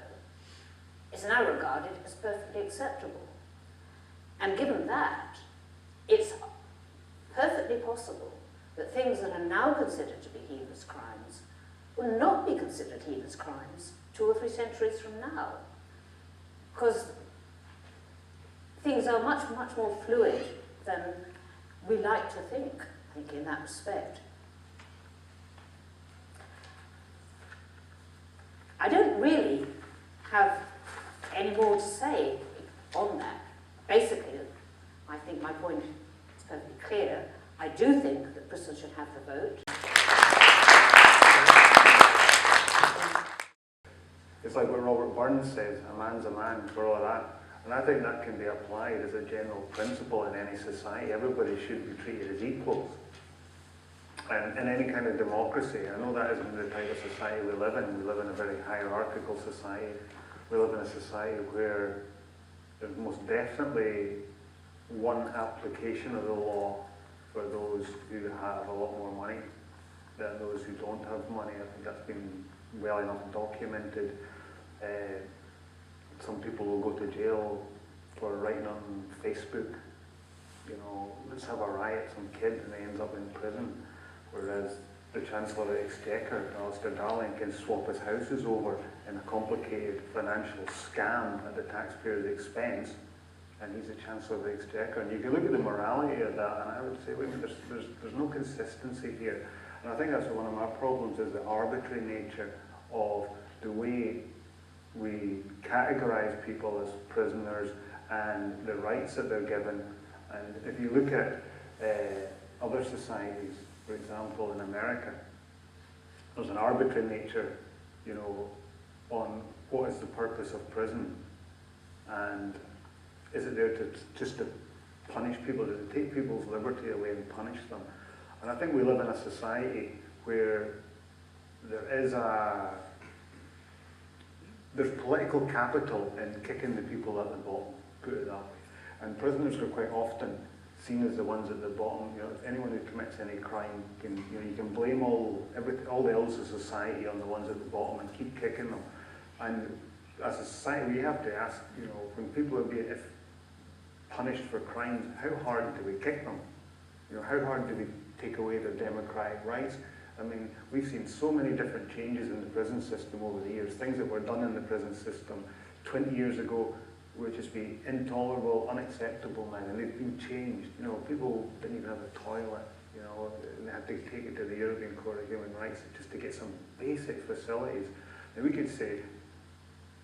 It's now regarded as perfectly acceptable. And given that, it's perfectly possible that things that are now considered to be heinous crimes will not be considered heinous crimes 2 or 3 centuries from now. Because things are much, much more fluid than we like to think, I think, in that respect. I don't really have any more to say on that. Basically, I think my point is perfectly clear. I do think that prisoners should have the vote. It's like what Robert Burns says, a man's a man, for all of that. And I think that can be applied as a general principle in any society. Everybody should be treated as equals. And in any kind of democracy, I know that isn't the type of society we live in. We live in a very hierarchical society. We live in a society where there's most definitely one application of the law for those who have a lot more money than those who don't have money. I think that's been well enough documented. Some people will go to jail for writing on Facebook, you know, let's have a riot, some kid, and they ends up in prison. Whereas the Chancellor of the Exchequer, Alistair Darling, can swap his houses over in a complicated financial scam at the taxpayer's expense, and he's the Chancellor of the Exchequer. And you can look at the morality of that, and I would say, wait a minute, there's no consistency here. And I think that's one of my problems, is the arbitrary nature of the way we categorize people as prisoners and the rights that they're given. And if you look at other societies, for example, in America, there's an arbitrary nature, you know, on what is the purpose of prison, and is it there just to punish people? Does it take people's liberty away and punish them? And I think we live in a society where there's political capital in kicking the people at the bottom, put it that way. And prisoners are quite often seen as the ones at the bottom. You know, if anyone who commits any crime, you can blame all the ills of society on the ones at the bottom and keep kicking them. And as a society, we have to ask, you know, when people are being punished for crimes, how hard do we kick them? You know, how hard do we take away their democratic rights? I mean, we've seen so many different changes in the prison system over the years, things that were done in the prison system 20 years ago would just be intolerable, unacceptable now, and they've been changed. You know, people didn't even have a toilet, you know, and they had to take it to the European Court of Human Rights just to get some basic facilities. And we could say,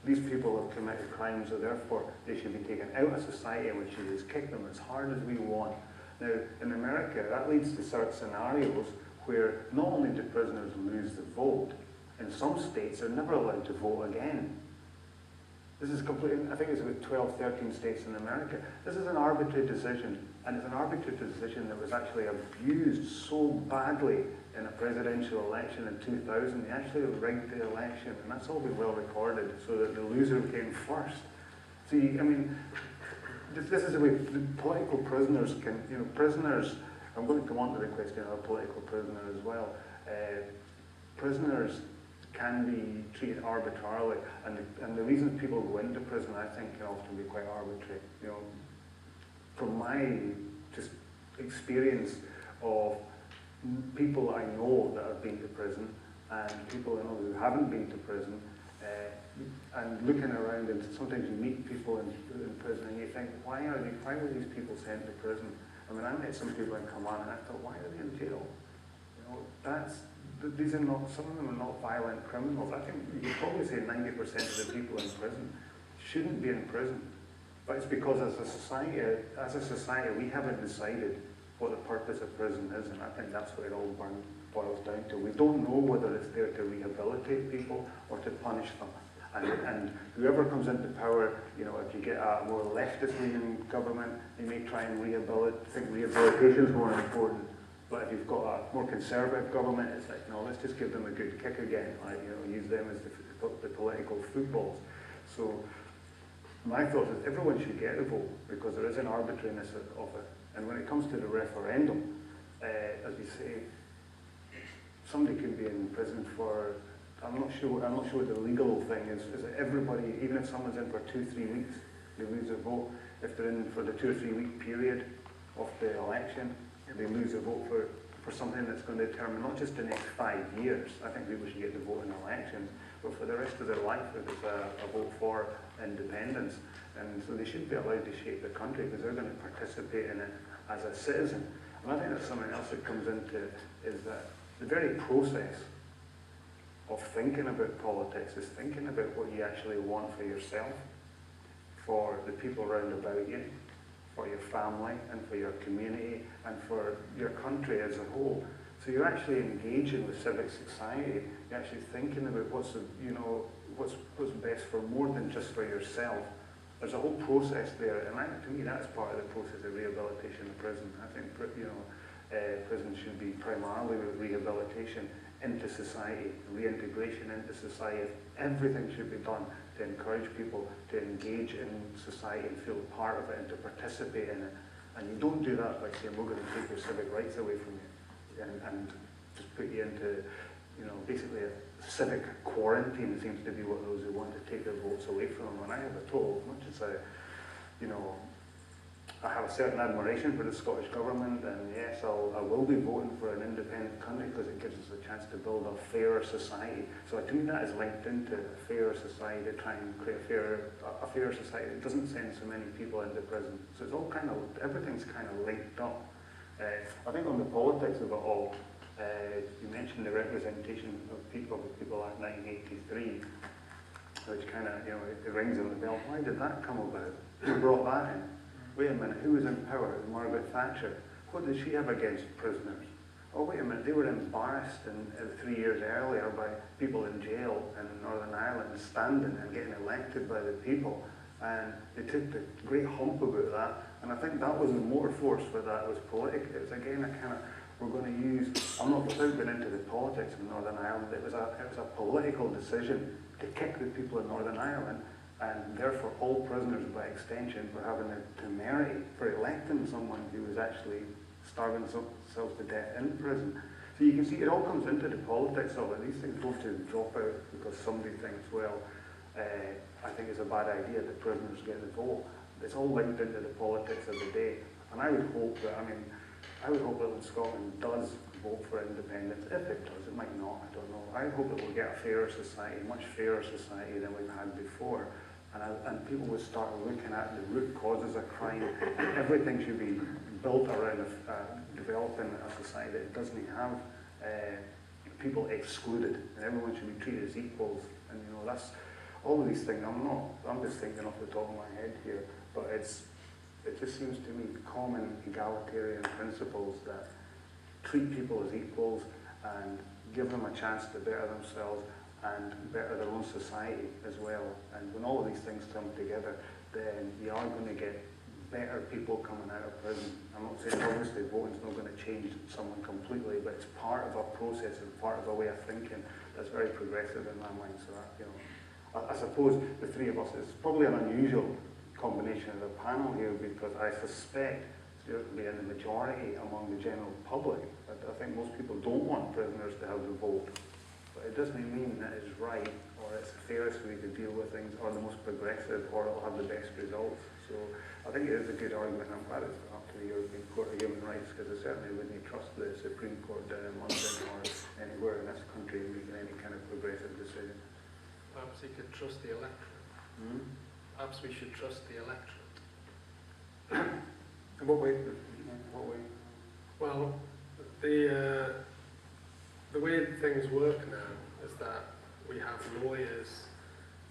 these people have committed crimes, so therefore they should be taken out of society, and we should just kick them as hard as we want. Now, in America, that leads to certain scenarios where not only do prisoners lose the vote, in some states they're never allowed to vote again. This is completely, I think it's about 12, 13 states in America. This is an arbitrary decision And it's an arbitrary decision that was actually abused so badly in a presidential election in 2000. They actually rigged the election, and that's all been well recorded, so that the loser came first. See, I mean, this is the way the political prisoners can, prisoners, I'm going to come on to the question of a political prisoner as well. Prisoners can be treated arbitrarily, and the reasons people go into prison, I think, can often be quite arbitrary. From my just experience of people I know that have been to prison, and people I know who haven't been to prison, and looking around, and sometimes you meet people in prison and you think, why were these people sent to prison? I mean, I met some people in Kilmarnock and I thought, why are they in jail? These are not, some of them are not violent criminals. I think you could probably say 90% of the people in prison shouldn't be in prison. But it's because as a society, we haven't decided what the purpose of prison is, and I think that's what it all boils down to. We don't know whether it's there to rehabilitate people or to punish them. And whoever comes into power, if you get a more leftist-leaning government, they may try and think rehabilitation is more important. But if you've got a more conservative government, it's like, no, let's just give them a good kick again, use them as the political footballs. So my thought is everyone should get a vote, because there is an arbitrariness of it. And when it comes to the referendum, as you say, somebody could be in prison for, I'm not sure what the legal thing is that everybody, even if someone's in for 2-3 weeks, they lose their vote. If they're in for the 2 or 3 week period of the election, they lose a vote for something that's going to determine not just the next 5 years. I think people should get to vote in elections, but for the rest of their life, if it's a vote for independence. And so they should be allowed to shape the country, because they're going to participate in it as a citizen. And I think that's something else that comes into is that the very process of thinking about politics is thinking about what you actually want for yourself, for the people round about you, for your family, and for your community, and for your country as a whole. So you're actually engaging with civic society. You're actually thinking about what's best for more than just for yourself. There's a whole process there, and to me that's part of the process of rehabilitation in prison. I think prison should be primarily rehabilitation into society, reintegration into society. Everything should be done to encourage people to engage in society and feel part of it and to participate in it. And you don't do that by saying, we're going to take your civic rights away from you and just put you into, basically a civic quarantine seems to be what those who want to take their votes away from them. And I have a total, much as I have a certain admiration for the Scottish Government, and yes, I will be voting for an independent country because it gives us a chance to build a fairer society. So to me that is linked into a fairer society, to try and create a fairer society that doesn't send so many people into prison. So it's all everything's kind of linked up. I think on the politics of it all, you mentioned the representation of People Act 1983, which kind of, it rings in the bell. Why did that come about? Who brought that in? Wait a minute, who was in power? It was Margaret Thatcher. What did she have against prisoners? Oh, wait a minute, they were embarrassed 3 years earlier by people in jail in Northern Ireland standing and getting elected by the people. And they took the great hump about that. And I think that was the motor force for that, was political. It was again we're going to use, I'm not without going into the politics of Northern Ireland, it was a political decision to kick the people of Northern Ireland, and therefore all prisoners by extension were having the temerity for electing someone who was actually starving themselves to death in prison. So you can see it all comes into the politics of it. These things don't just drop out because somebody thinks, well, I think it's a bad idea that prisoners get the vote. It's all linked into the politics of the day. And I would hope that, when Scotland does vote for independence, if it does, it might not, I don't know. I hope that we'll get a fairer society, much fairer society than we've had before. And people will start looking at the root causes of crime. Everything should be built around developing a society that doesn't have people excluded, and everyone should be treated as equals. And that's all of these things. I'm just thinking off the top of my head here, but it just seems to me common egalitarian principles that treat people as equals and give them a chance to better themselves and better their own society as well. And when all of these things come together, then you are going to get better people coming out of prison. I'm not saying obviously voting's not going to change someone completely, but it's part of a process and part of a way of thinking that's very progressive in my mind. So that, you know, I suppose the three of us, it's probably an unusual combination of the panel here because I suspect Stuart will be in the majority among the general public. I think most people don't want prisoners to have the vote, but it doesn't mean that it's right or it's the fairest way to deal with things or the most progressive or it'll have the best results. So I think it is a good argument. I'm glad it's up to the European Court of Human Rights because I certainly wouldn't trust the Supreme Court down in London or anywhere in this country making any kind of progressive decision. Perhaps you could trust the electorate. Perhaps we should trust the electorate. In what way? What way? Well, the way things work now is that we have lawyers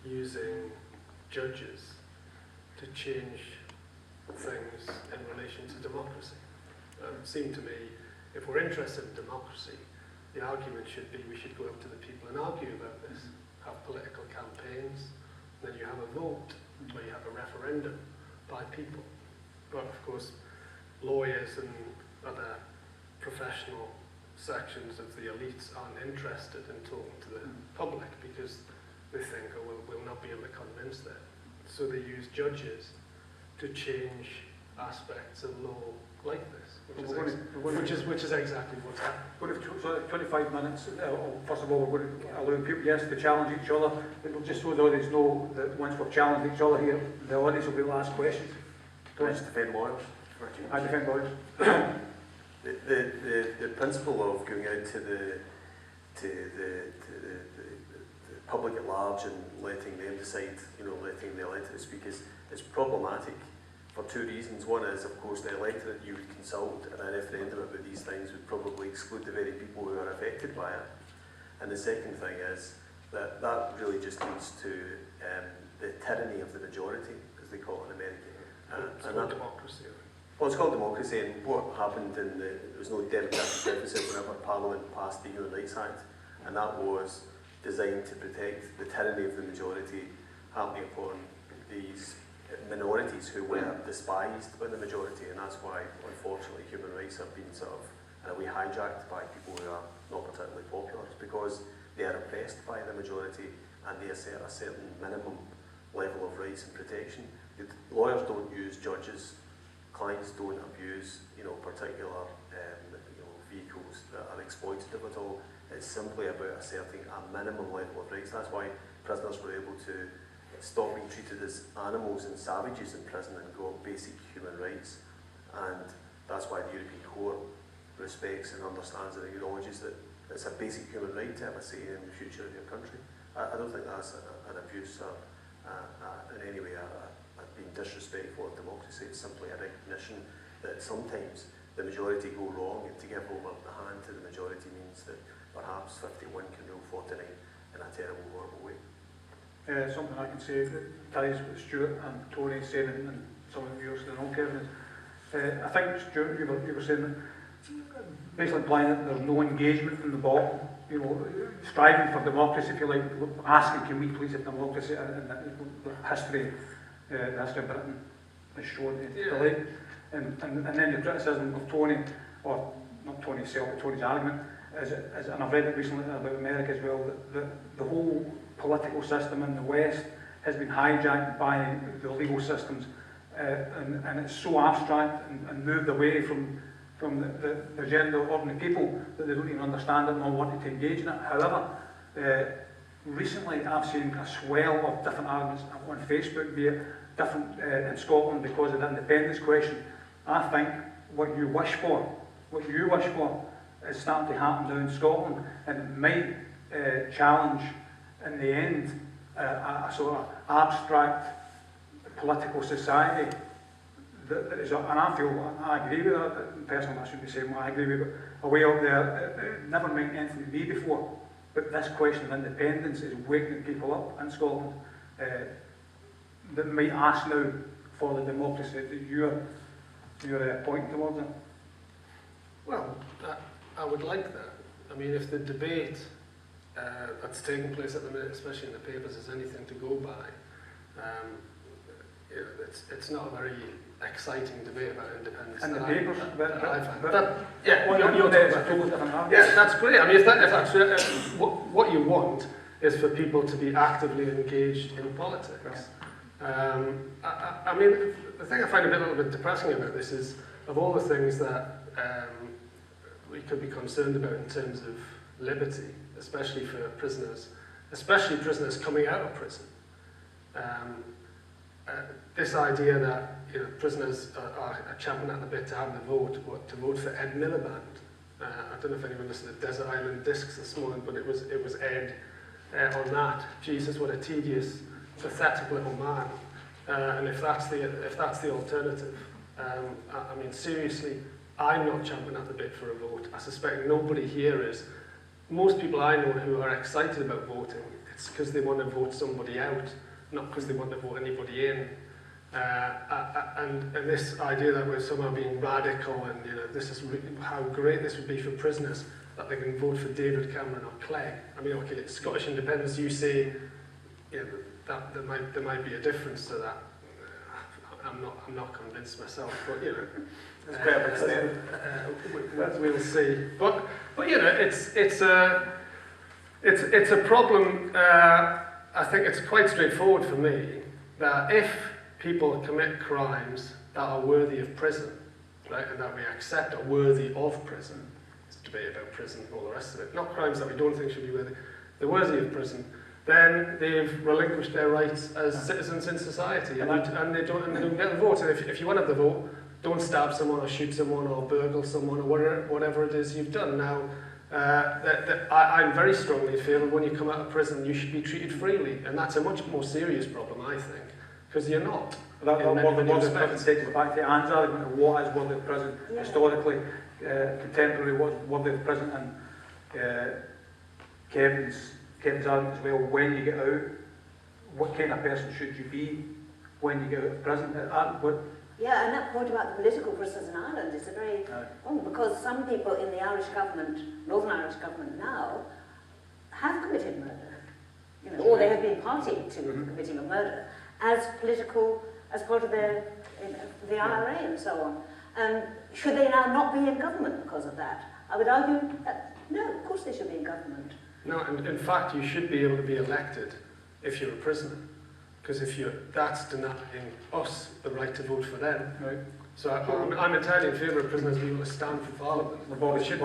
using judges to change things in relation to democracy. It seemed to me, if we're interested in democracy, the argument should be we should go up to the people and argue about this, have political campaigns, then you have a vote, or you have a referendum by people. But of course, lawyers and other professional sections of the elites aren't interested in talking to the public because they think, oh, well, we'll not be able to convince them. So they use judges to change aspects of law like this, which is exactly what's happening. So 25 minutes, first of all, we're going to allow people, yes, to challenge each other. It'll just so the audience know that once we've challenged each other here, the audience will be able to ask questions. Do I just defend lawyers? I defend lawyers. The principle of going out to the public at large and letting them decide, letting the electorate speak is problematic for two reasons. One is, of course, the electorate you would consult in a referendum about these things would probably exclude the very people who are affected by it. And the second thing is that really just leads to the tyranny of the majority, as they call it in America. It's called democracy. Well, it's called democracy, and what happened there was no democratic deficit whenever Parliament passed the Human Rights Act, and that was designed to protect the tyranny of the majority happening upon these minorities who were despised by the majority, and that's why, unfortunately, human rights have been sort of, in a way, hijacked by people who are not particularly popular. It's because they are oppressed by the majority and they assert a certain minimum level of rights and protection. Lawyers don't use judges. Clients don't abuse, particular vehicles that are exploitative at all. It's simply about asserting a minimum level of rights. That's why prisoners were able to stop being treated as animals and savages in prison and got basic human rights. And that's why the European Court respects and understands and acknowledges that it's a basic human right to have a say in the future of your country. I don't think that's an abuse or in any way being disrespectful of democracy. It's simply a recognition that sometimes the majority go wrong, and to give over the hand to the majority means that perhaps 51 can rule 49 in a terrible, horrible way. Something I can say that ties with Stuart and Tony saying, and some of you are saying, Kevin, I think, Stuart, you were saying that basically implying that there's no engagement from the bottom, striving for democracy, if you like, asking, can we please have democracy, and the history of Britain has shown the late. And then the criticism of Tony, or not Tony himself, but Tony's argument, and I've read it recently about America as well, that the whole political system in the West has been hijacked by the legal systems, and it's so abstract and moved away from the general ordinary people that they don't even understand it nor want to engage in it. However, recently I've seen a swell of different arguments on Facebook, be it different in Scotland because of the independence question. I think what you wish for is starting to happen down in Scotland, and it might challenge in the end a sort of abstract political society that is, and I feel, I agree with that, personally I shouldn't be saying what I agree with, but a way out there, it never meant anything to me before, but this question of independence is waking people up in Scotland that might ask now for the democracy that you're pointing towards it. Well, I would like that. I mean, if the debate that's taking place at the minute, especially in the papers, is anything to go by, it's not a very exciting debate about independence. And the that papers, yeah, what you're there is a totally different argument. yeah, that's great. I mean, if that's what you want is for people to be actively engaged in politics. I mean, the thing I find a little bit depressing about this is, of all the things that we could be concerned about in terms of liberty, especially for prisoners, especially prisoners coming out of prison, this idea that prisoners are champing at the bit to have the vote, to vote for Ed Miliband. I don't know if anyone listened to Desert Island Discs this morning, but it was Ed on that. Jesus, what a tedious, pathetic little man. And if that's the alternative, I mean, seriously, I'm not champing at the bit for a vote. I suspect nobody here is. Most people I know who are excited about voting, it's because they want to vote somebody out, not because they want to vote anybody in. And this idea that we're somehow being radical and this is how great this would be for prisoners, that they can vote for David Cameron or Clegg. I mean, okay, it's Scottish independence, you say that there might be a difference to that. I'm not convinced myself, but It's quite a big step. we'll see. But it's a problem. I think it's quite straightforward for me that if people commit crimes that are worthy of prison, right, and that we accept are worthy of prison, it's a debate about prison and all the rest of it, not crimes that we don't think should be worthy, they're worthy of prison, then they've relinquished their rights as citizens in society, and they don't get the vote. And if you want to have the vote, don't stab someone or shoot someone or burgle someone or whatever it is you've done. Now, I'm very strongly in favour when you come out of prison, you should be treated freely, and that's a much more serious problem, I think, because you're not. What takes back to Anne's argument of what is worthy of prison, historically, contemporary, what's worthy of prison, and Kevin's argument as well, when you get out, what kind of person should you be when you get out of prison? Yeah, and that point about the political prisoners in Ireland is a very because some people in the Irish government, Northern Irish government now, have committed murder, or they have been party to committing a murder as part of the IRA and so on. Should they now not be in government because of that? I would argue that no, of course they should be in government. No, and in fact, you should be able to be elected if you're a prisoner, because that's denying us the right to vote for them. Right. So I'm entirely in favour of prisoners being able to stand for Parliament. Oh, isn't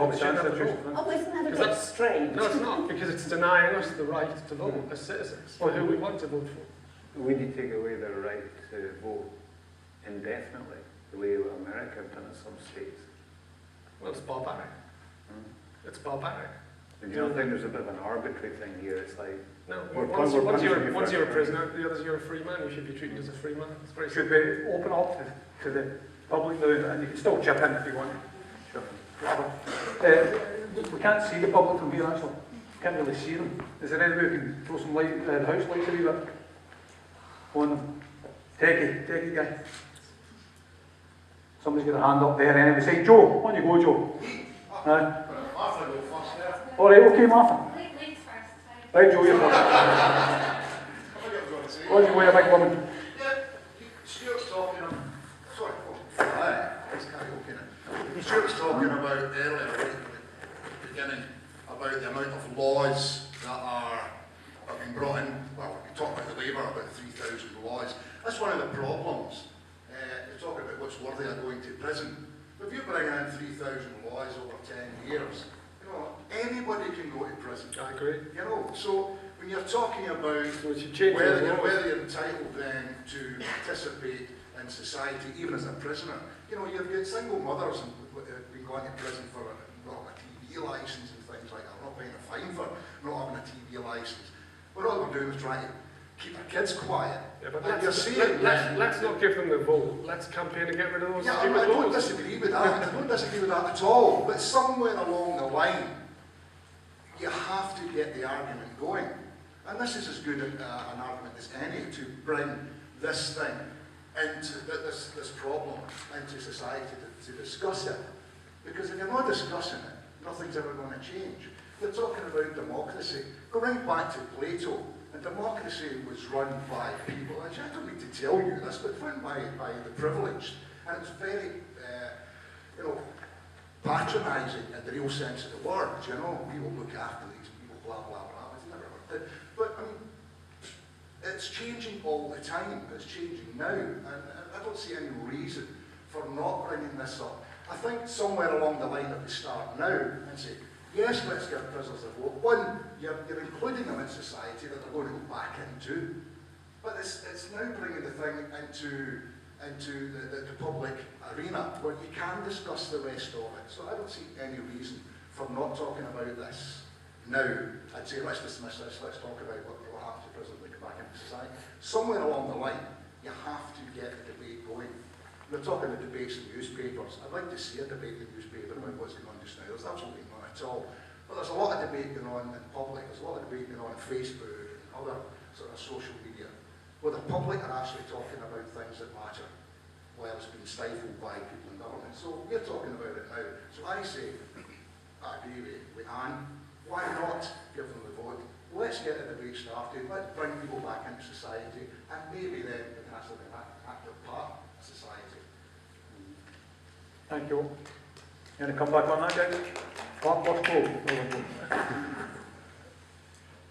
that a bit strange? No, it's not, because it's denying us the right to vote as citizens for who we want to vote for. We need to take away their right to vote indefinitely, the way America have done in some states. Well, it's barbaric. It's barbaric. And you don't think there's a bit of an arbitrary thing here? It's like, no, once you're a prisoner, the others you're a free man. You should be treated as a free man. It's very should we open up to the public now, and you can still chip in if you want. Sure. We can't see the public from here actually. Can't really see them. Is there any way we can throw some light, the house lights a wee bit on them? Techie guy. Somebody's got a hand up there anyway. Say, Joe, on you go, Joe. Martha go first there. All right, okay, Martha. Ladies first. Right, Joe, you're first. On you go, you big woman. Yeah, Stuart's talking about... Sorry, it's karaoke now. Stuart's talking about earlier, right at the beginning, about the amount of laws that have been brought in. Well, we talked about the Labour, about 3,000 laws. That's one of the problems. You're talking about what's worthy of going to prison. If you bring in 3,000 laws over 10 years, anybody can go to prison. I agree. So when you're talking about whether you're entitled then to participate in society, even as a prisoner, you've got single mothers who've been going to prison for not having a TV licence and things like that. We're not paying a fine for not having a TV licence. But all we're doing is trying to keep our kids quiet. Yeah, but let's not give them the vote. Let's campaign to get rid of those stupid laws. I don't disagree with that. I don't disagree with that at all. But somewhere along the line, you have to get the argument going. And this is as good an argument as any to bring this thing into this problem into society to discuss it. Because if you're not discussing it, nothing's ever going to change. They're talking about democracy. Go right back to Plato. and democracy was run by people, I don't need to tell you this, but run by the privileged. And it's very, you know, patronising in the real sense of the word, you know, we will look after these people, blah, blah, blah. It's never worked out. But, I mean, it's changing all the time. It's changing now. And I don't see any reason for not bringing this up. I think somewhere along the line that we start now and say, yes, let's give prisoners a vote. One, you're including them in society that they're going to go back into. But it's now bringing the thing into the public arena where you can discuss the rest of it. So I don't see any reason for not talking about this now. I'd say let's dismiss this, let's talk about what will happen to prisoners when they come back into society. Somewhere along the line, you have to get the debate going. We're talking the debates in newspapers. I'd like to see a debate in the newspaper about what's going on just now. There's absolutely none at all. But there's a lot of debate going on in public. There's a lot of debate going on Facebook and other sort of social media, where the public are actually talking about things that matter, while it's been stifled by people in government. So we're talking about it now. So I say, I agree with Anne, why not give them the vote? Let's get the debate started, let's bring people back into society, and maybe then we can actually be an active part of society. Thank you. You want to come back on that, guys? What's cool?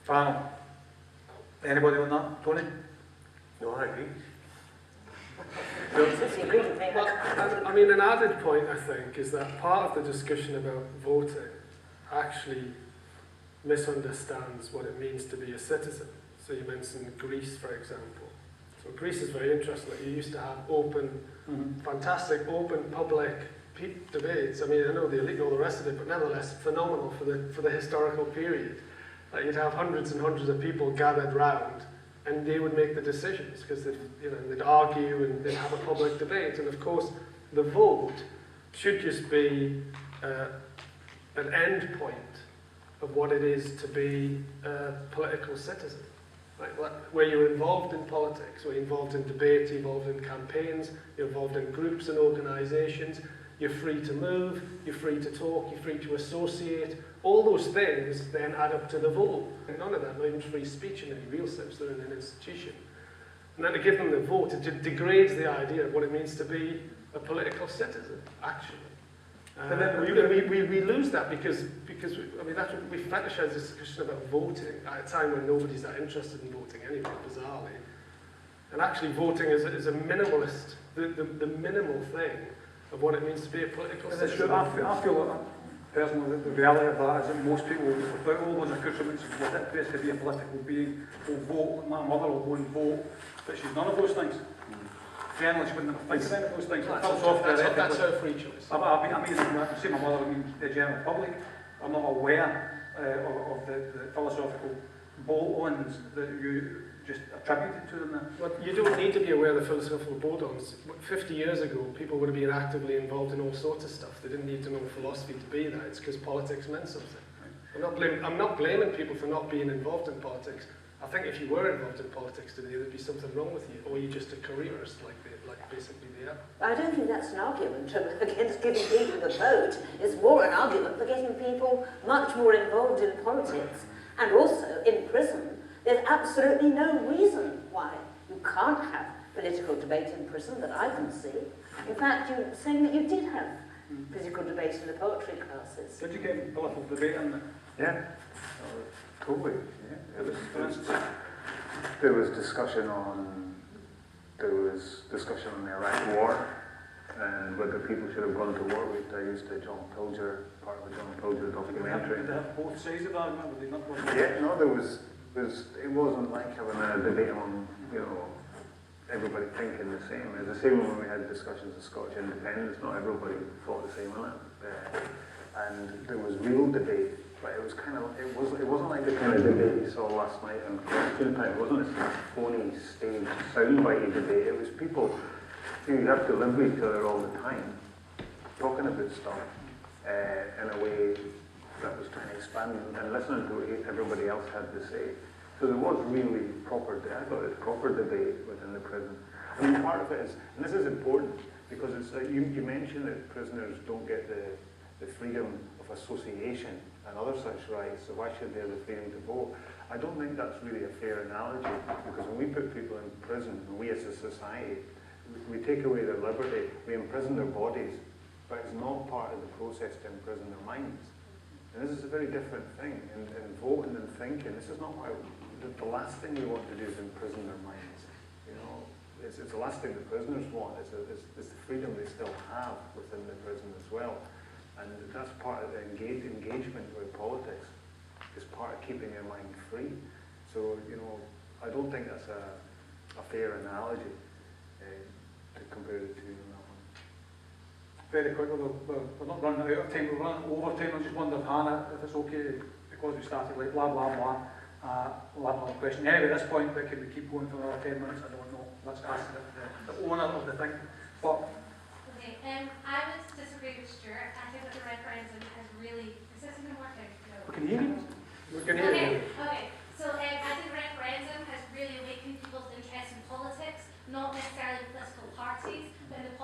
Panel. Anybody on that? Tony? No, I agree. Well, I mean, an added point, I think, is that part of the discussion about voting actually misunderstands what it means to be a citizen. So you mentioned Greece, for example. So Greece is very interesting. Like, you used to have open, fantastic, open, public debates. I mean, I know the elite and all the rest of it, but nevertheless, phenomenal for the historical period. Like, you'd have hundreds and hundreds of people gathered round, and they would make the decisions because they'd argue and they'd have a public debate. And of course, the vote should just be an end point of what it is to be a political citizen. Right? Where you're involved in politics, where you're involved in debate, you're involved in campaigns, you're involved in groups and organisations, you're free to move, you're free to talk, you're free to associate. All those things then add up to the vote. And none of that, not even free speech in any real sense, they're in an institution. And then to give them the vote, it degrades the idea of what it means to be a political citizen, actually. And then we lose that because I mean, we fetishize this discussion about voting at a time when nobody's that interested in voting anyway, bizarrely. And actually voting is a minimalist, the minimal thing of what it means to be a political citizen. I feel personally that the reality of that is that most people, without all those accoutrements of what it means to be a political being, will vote. My mother will go and vote, but she's none of those things. Generally, she wouldn't think of any of those things. That's her free choice. I see my mother, I mean, the general public, I'm not aware of the philosophical bolt-ons that you just attributed to them there. Well, you don't need to be aware of the philosophical bolt-ons. 50 years ago, people would have been actively involved in all sorts of stuff. They didn't need to know philosophy to be that. It's because politics meant something. Right? I'm not blaming people for not being involved in politics. I think if you were involved in politics today, there'd be something wrong with you, or you're just a careerist, like basically they are. I don't think that's an argument against giving people the vote. It's more an argument for getting people much more involved in politics. And also, in prison, there's absolutely no reason why you can't have political debate in prison that I can see. In fact, you're saying that you did have political debate in the poetry classes. Did you get political debate in there? Yeah, totally. Yeah. There was discussion on the Iraq War and whether people should have gone to war. I used the John Pilger, part of the John Pilger documentary. Did they have both sides of the argument? Were they not both? Yeah, no, it wasn't like having a debate on, everybody thinking the same. It's the same when we had discussions of Scottish independence. Not everybody thought the same on it. And there was real debate, but it was it wasn't like the kind of debate you saw last night in Question Time. It wasn't this phony stage soundbite debate. It was people who have to live with each other all the time, talking about stuff in a way that was trying to expand and listening to what everybody else had to say. So there was really I thought it was proper debate within the prison. I mean, part of it is, and this is important, because it's you mentioned that prisoners don't get the freedom of association and other such rights, so why should they have the freedom to vote? I don't think that's really a fair analogy, because when we put people in prison, we as a society, we take away their liberty, we imprison their bodies, but it's not part of the process to imprison their minds. And this is a very different thing. In voting and thinking, this is not why, the last thing we want to do is imprison their minds. You know, it's the last thing the prisoners want, it's the freedom they still have within the prison as well. And that's part of the engagement with politics, is part of keeping your mind free. So, you know, I don't think that's a fair analogy to compare the two. Very quickly, we're not running out of time, we're running over time. I just wondered, Hannah, if it's okay, because we started like blah, blah, blah, we'll have another question. Anyway, at this point, but can we keep going for another 10 minutes? I don't know. Let's ask the owner of the thing. But okay, I would disagree with Stuart. I think that the referendum has really... Is this even working? No. we can hear you. We can hear you. Okay. So I think the referendum has really awakened people's interest in politics, not necessarily political parties, but in the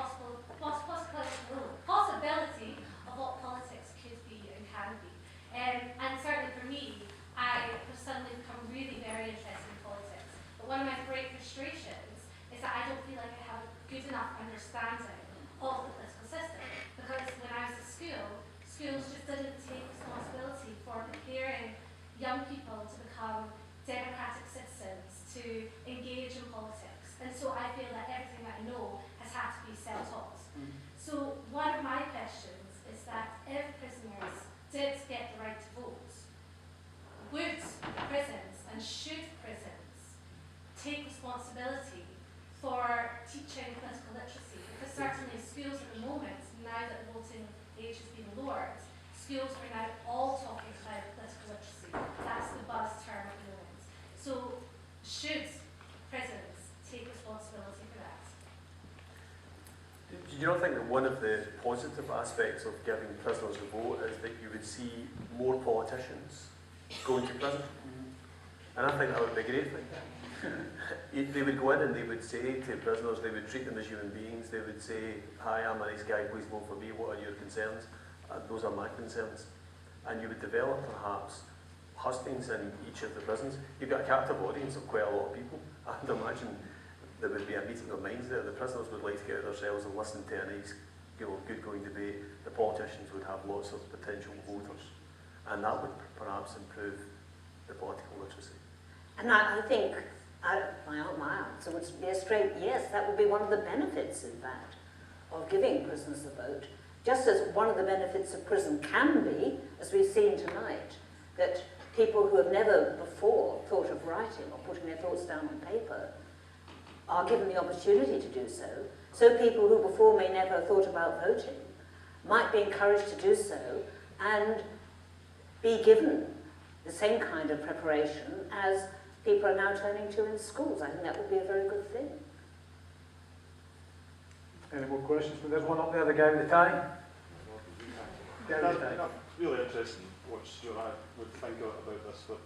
possibility of what politics could be and can be. And certainly for me, I have suddenly become really very interested in politics. But one of my great frustrations is that I don't feel like I have a good enough understanding of the political system. Because when I was at school, schools just didn't take responsibility for preparing young people to become democratic citizens, to engage in politics. And so I feel that everything that I know has had to be self-taught. So one of my questions is that if prisoners did get the right to vote, would prisons and should prisons take responsibility for teaching political literacy? Because certainly schools at the moment, now that the voting age has been lowered, schools are now all talking about political literacy. That's the buzz term at the moment. So should prisons take responsibility for that? Do you not think that one of the positive aspects of giving prisoners a vote is that you would see more politicians going to prison? And I think that would be a great thing. They would go in and they would say to prisoners, they would treat them as human beings, they would say, hi, I'm a nice guy, please vote for me, what are your concerns? Those are my concerns. And you would develop perhaps hustings in each of the prisons. You've got a captive audience of quite a lot of people. I'd imagine there would be a meeting of minds there. The prisoners would like to get out of their cells and listen to a nice, good going debate. The politicians would have lots of potential voters. And that would perhaps improve the political literacy. And I think my answer would be a straight yes. That would be one of the benefits, in fact, of giving prisoners the vote. Just as one of the benefits of prison can be, as we've seen tonight, that people who have never before thought of writing or putting their thoughts down on paper are given the opportunity to do so. So people who before may never have thought about voting might be encouraged to do so and be given the same kind of preparation as people are now turning to in schools. I think that would be a very good thing. Any more questions? There's one up there, the guy with the tie. I'm really interested in what Stuart would think about this, but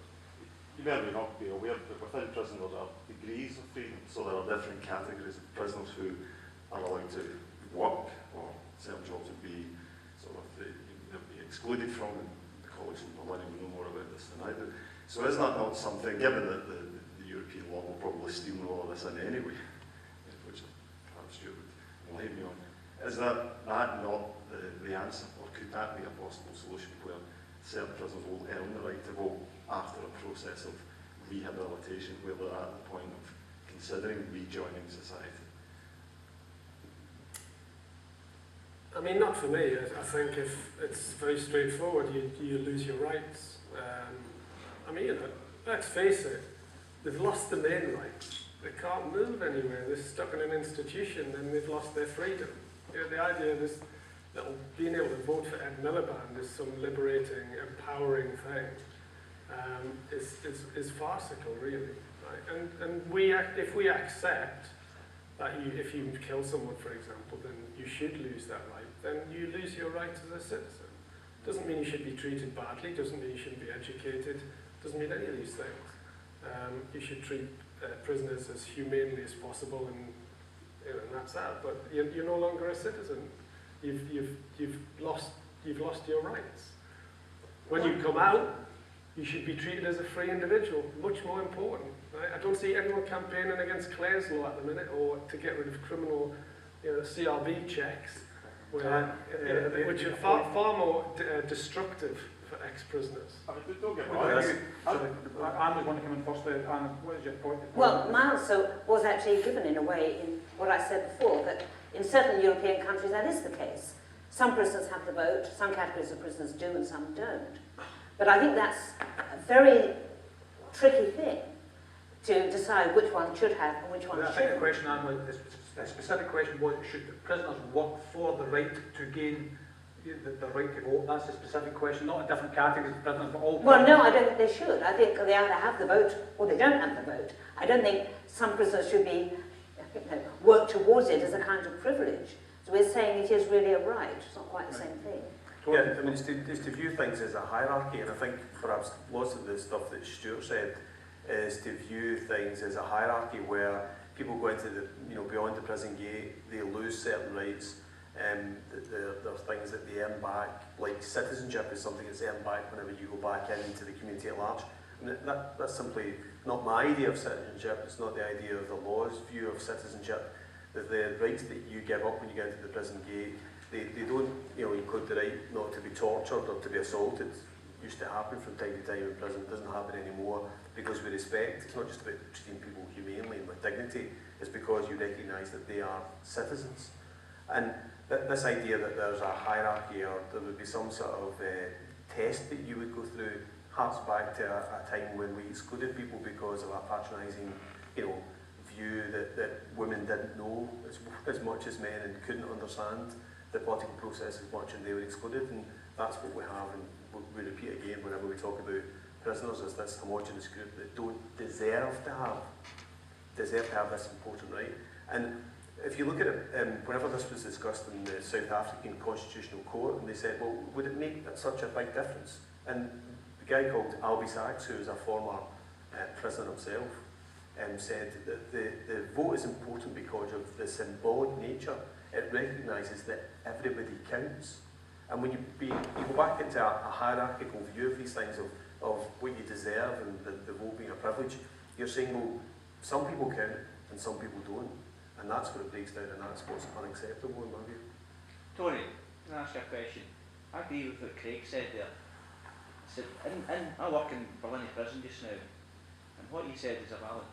you may or may not be aware that within prison there are degrees of freedom. So there are different categories of prisoners who are allowed to work, or certain jobs would be sort of they'll be excluded from, and the colleagues from Berlin will know more about this than I do. So is that not something, given that the European law will probably steamroll all of this in anyway, which perhaps Stuart would enlighten me on, is that not the answer, or could that be a possible solution where certain prisoners will earn the right to vote after a process of rehabilitation, where they're at the point of considering rejoining society? I mean, not for me. I think if it's very straightforward, you lose your rights. I mean, let's face it, they've lost the main rights. They can't move anywhere. They're stuck in an institution and they've lost their freedom. You know, the idea of this, being able to vote for Ed Miliband is some liberating, empowering thing, is farcical, really. Right? And if we accept that if you kill someone, for example, then you should lose that right, then you lose your rights as a citizen. Doesn't mean you should be treated badly, doesn't mean you shouldn't be educated, doesn't mean any of these things. You should treat prisoners as humanely as possible, and and that's that. But you're no longer a citizen. You've lost your rights. When you come out, you should be treated as a free individual, much more important. Right? I don't see anyone campaigning against Clare's law at the minute, or to get rid of criminal CRB checks, which are far more destructive for ex-prisoners. Don't get me Well, wrong. Anne was one to come in first. Anne, what is your point? Well, my answer was actually given in a way in what I said before, that in certain European countries that is the case. Some prisoners have the vote, some categories of prisoners do and some don't. But I think that's a very tricky thing to decide which one should have and which one I think shouldn't. the question, Anne, the specific question was, should the prisoners work for the right to gain the right to vote? That's the specific question, not a different categories of prisoners, but all Well, prisoners. no, I don't think they should. I think they either have the vote or they don't have the vote. I don't think some prisoners should be work towards it as a kind of privilege. So we're saying it is really a right. It's not quite the same thing. Yeah, I mean, it's to view things as a hierarchy, and I think perhaps lots of the stuff that Stuart said is to view things as a hierarchy where people go into the, beyond the prison gate, they lose certain rights, and there are things that they earn back, like citizenship is something that's earned back whenever you go back into the community at large. I mean, that's simply not my idea of citizenship, it's not the idea of the law's view of citizenship, that the rights that you give up when you get into the prison gate, they don't, include the right not to be tortured or to be assaulted. It used to happen from time to time in prison. It doesn't happen anymore because we respect. It's not just about treating people humanely and with dignity. It's because you recognise that they are citizens. And this idea that there's a hierarchy or there would be some sort of test that you would go through harks back to a time when we excluded people because of a patronising, view that women didn't know as much as men and couldn't understand the political process as much, and they were excluded, and that's what we have, and we repeat again whenever we talk about prisoners as this homogenous group that don't deserve to have this important right. And if you look at it, whenever this was discussed in the South African Constitutional Court, and they said, well, would it make such a big difference? And the guy called Albie Sachs, who is a former prisoner himself, said that the vote is important because of the symbolic nature. It recognises that everybody counts. And when you go back into a hierarchical view of these things, of what you deserve and the vote being a privilege, you're saying, well, some people count and some people don't. And that's where it breaks down, and that's what's unacceptable in my view. Tony, can I ask you a question? I agree with what Craig said there. I said, I work in Berlin prison just now, and what he said is a valid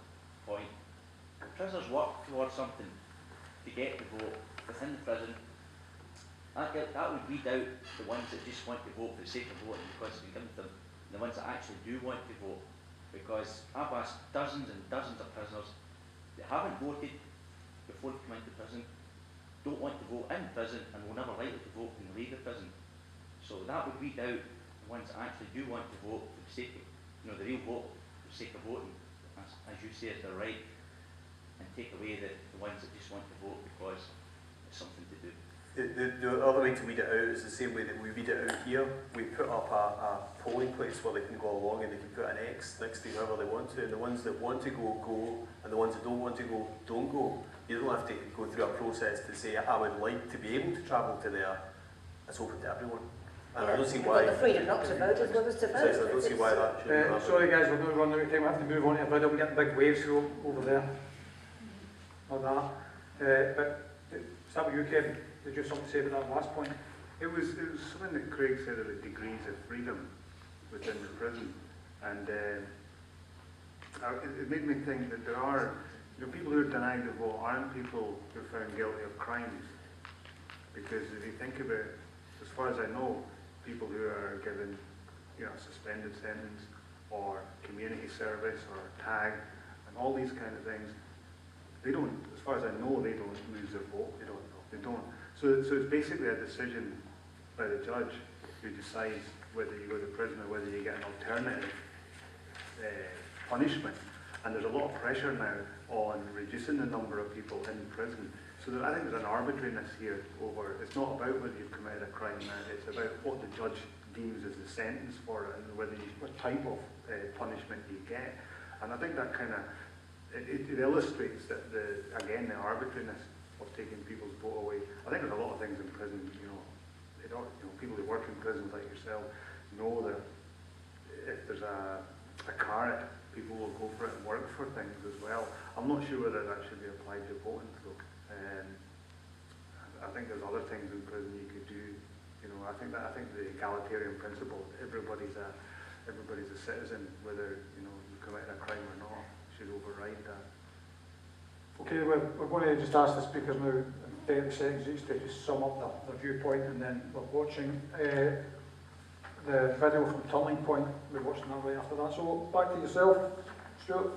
point. Prisoners work towards something to get the vote within the prison. That would weed out the ones that just want to vote for the sake of voting because it's been given to them, and the ones that actually do want to vote. Because I've asked dozens and dozens of prisoners that haven't voted before they come into prison, don't want to vote in prison, and will never likely to vote when they leave the prison. So that would weed out the ones that actually do want to vote for the sake of, the real vote for the sake of voting, as you say, it's their right, and take away the ones that just want to vote because it's something to do. The other way to weed it out is the same way that we weed it out here. We put up a polling place where they can go along and they can put an X next to whoever they want to, and the ones that want to go, go, and the ones that don't want to go, don't go. You don't have to go through a process to say, I would like to be able to travel to there. It's open to everyone. And I don't see why. You've got the freedom not to vote as well as to vote. I don't see why that should happen. Sorry guys, we're going to run out of time. We have to move on to a video. We get the big waves over there. Or that. But start with you, Kevin. Did you have something to say about that last point? It was something that Craig said about degrees of freedom within the prison, and it made me think that there are people who are denied the vote aren't people who are found guilty of crimes, because if you think about it, as far as I know, people who are given a suspended sentence or community service or tag and all these kind of things, they don't, as far as I know, they don't lose their vote. They don't. So it's basically a decision by the judge who decides whether you go to prison or whether you get an alternative punishment. And there's a lot of pressure now on reducing the number of people in prison. So I think there's an arbitrariness here over, it's not about whether you've committed a crime now, it's about what the judge deems as the sentence for it and what type of punishment you get. And I think that kind of, it illustrates that the arbitrariness of taking people's vote away. I think there's a lot of things in prison, people who work in prisons like yourself, know that if there's a carrot, people will go for it and work for things as well. I'm not sure whether that should be applied to voting though. I think there's other things in prison you could do. You know, I think the egalitarian principle, everybody's a citizen, whether you committed a crime or not, should override that. Okay, we're going to just ask the speakers now in 30 seconds each to just sum up their viewpoint, and then we're watching the video from Turning Point. We're watching that right after that. So back to yourself, Stuart,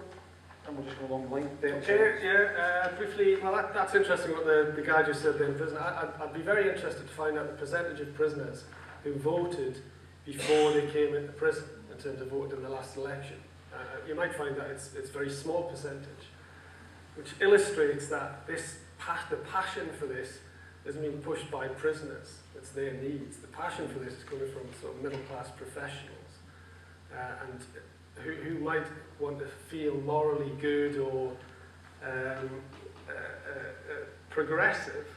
and we'll just go along the line. Okay, yeah, briefly, well that's interesting what the guy just said there in prison. I'd be very interested to find out the percentage of prisoners who voted before they came into prison in terms of voting in the last election. You might find that it's a very small percentage, which illustrates that the passion for this isn't being pushed by prisoners, it's their needs. The passion for this is coming from sort of middle-class professionals and who might want to feel morally good or progressive,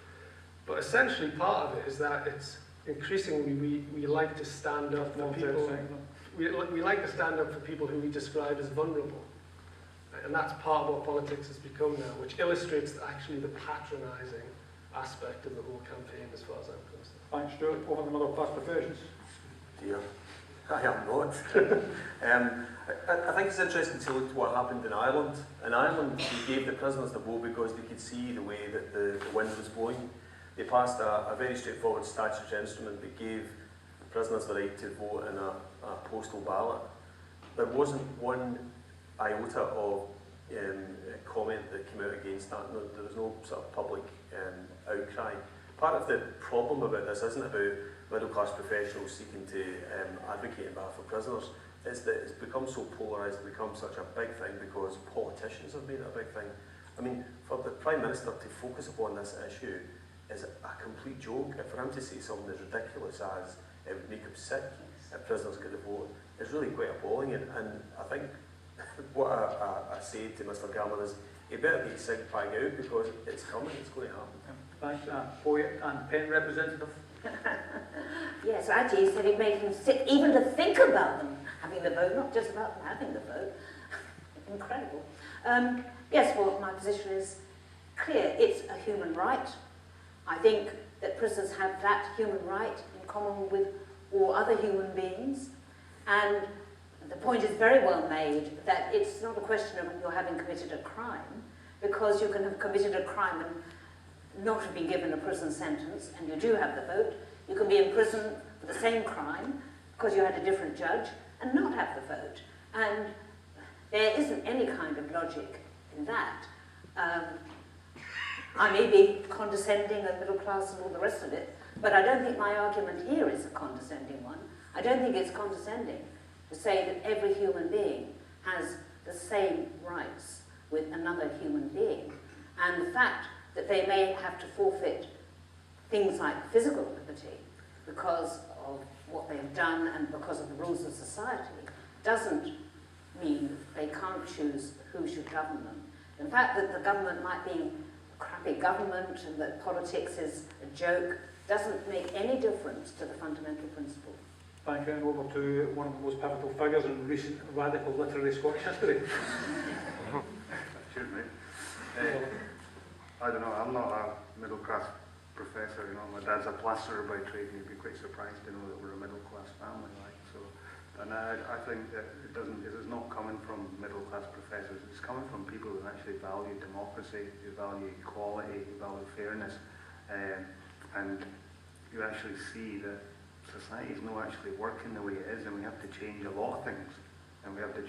but essentially part of it is that it's increasingly we like to stand up for people. We like to stand up for people who we describe as vulnerable. And that's part of what politics has become now, which illustrates actually the patronising aspect of the whole campaign as far as I'm concerned. Thanks, Stuart. Over the middle class professions. Dear, I am not. I think it's interesting to look at what happened in Ireland. In Ireland, they gave the prisoners the vote because they could see the way that the wind was blowing. They passed a very straightforward statutory instrument that gave prisoners the right to vote in a postal ballot. There wasn't one iota of comment that came out against that. No, there was no sort of public outcry. Part of the problem about this isn't about middle-class professionals seeking to advocate on behalf of prisoners. It's that it's become so polarised, it's become such a big thing because politicians have made it a big thing. I mean, for the Prime Minister to focus upon this issue is a complete joke. And for him to say something as ridiculous as it would make him sick if prisoners could have voted is really quite appalling. And I think what I say to Mr Cameron is he better be sig bag out because it's coming, it's going to happen. Thanks, poet and pen representative. Yes, actually, he said it made him sick even to think about them having the vote, not just about them having the vote. Incredible. Yes, well, my position is clear. It's a human right. I think that prisoners have that human right in common with all other human beings. And the point is very well made that it's not a question of your having committed a crime, because you can have committed a crime and not have been given a prison sentence, and you do have the vote. You can be in prison for the same crime because you had a different judge and not have the vote. And there isn't any kind of logic in that. I may be condescending and middle class and all the rest of it, but I don't think my argument here is a condescending one. I don't think it's condescending to say that every human being has the same rights with another human being. And the fact that they may have to forfeit things like physical liberty because of what they've done and because of the rules of society doesn't mean they can't choose who should govern them. The fact that the government might be a crappy government and that politics is a joke doesn't make any difference to the fundamental principle. Thank you, and over to one of the most pivotal figures in recent radical literary Scottish history. Excuse me. I don't know, I'm not a middle-class professor, you know, my dad's a plasterer by trade, and you'd be quite surprised to know that we're a middle-class family, like, so, and I think that it is not coming from middle-class professors, it's coming from people who actually value democracy, who value equality, who value fairness, and you actually see that society is not actually working the way it is, and we have to change a lot of things, and we have to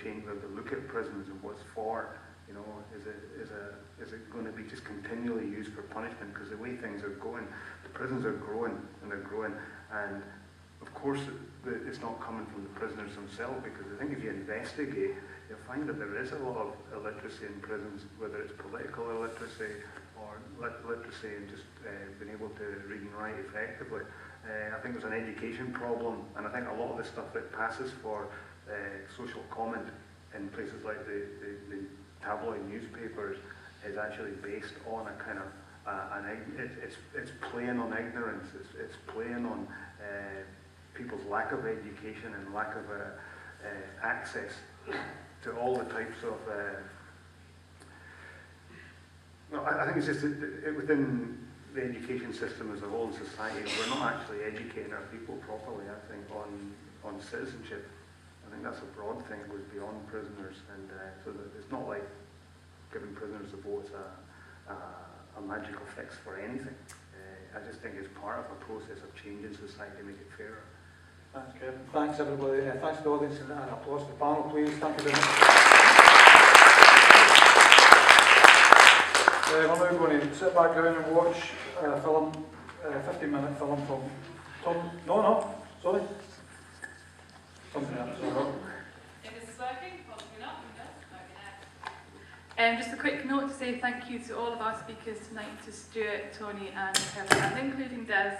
look at prisons and what's for. You know, is it going to be just continually used for punishment? Because the way things are going, the prisons are growing and they're growing, and of course it's not coming from the prisoners themselves, because I think if you investigate, you'll find that there is a lot of illiteracy in prisons, whether it's political illiteracy or literacy and just being able to read and write effectively. I think there's an education problem, and I think a lot of the stuff that passes for social comment in places like the tabloid newspapers is actually based on a kind of it's playing on ignorance. It's playing on people's lack of education and lack of access to all the types of I think it's just that within the education system as a whole in society, we're not actually educating our people properly, I think, on citizenship. I think that's a broad thing. It goes beyond prisoners, and so that it's not like giving prisoners the vote is a magical fix for anything. I just think it's part of a process of change in society to make it fairer. Thanks, Kevin. Thanks, everybody. Thanks to the audience, and applause to the panel, please. Thank you very much. We're now going to sit back down and watch a film, a 15-minute film from Tom. No, sorry. Something else. If this is working, possibly not. Okay. Just a quick note to say thank you to all of our speakers tonight, to Stuart, Tony and Kevin, and including Des,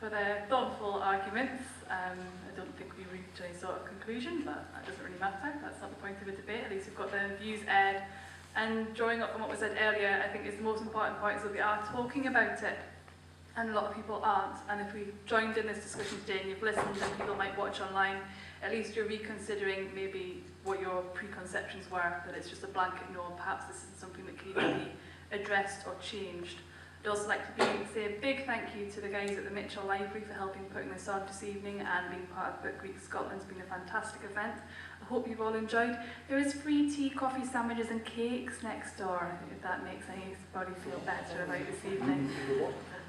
for their thoughtful arguments. I don't think we reached any sort of conclusion, but that doesn't really matter. That's not the point of a debate. At least we've got their views aired. And drawing up from what was said earlier, I think is the most important point is that we are talking about it, and a lot of people aren't. And if we joined in this discussion today and you've listened and people might watch online, at least you're reconsidering maybe what your preconceptions were, that it's just a blanket no, perhaps this isn't something that can even be addressed or changed. I'd also like to say a big thank you to the guys at the Mitchell Library for helping putting this on this evening and being part of Book Week Scotland. It's been a fantastic event. I hope you've all enjoyed. There is free tea, coffee, sandwiches and cakes next door, if that makes anybody feel better about this evening.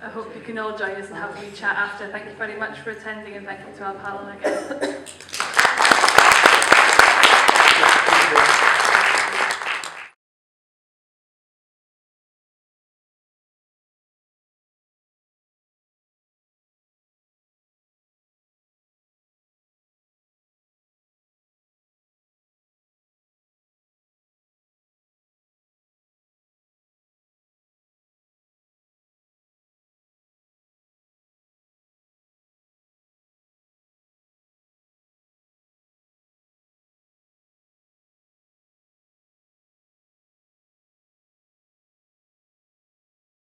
I hope you can all join us and have a wee chat after. Thank you very much for attending, and thank you to our panel again.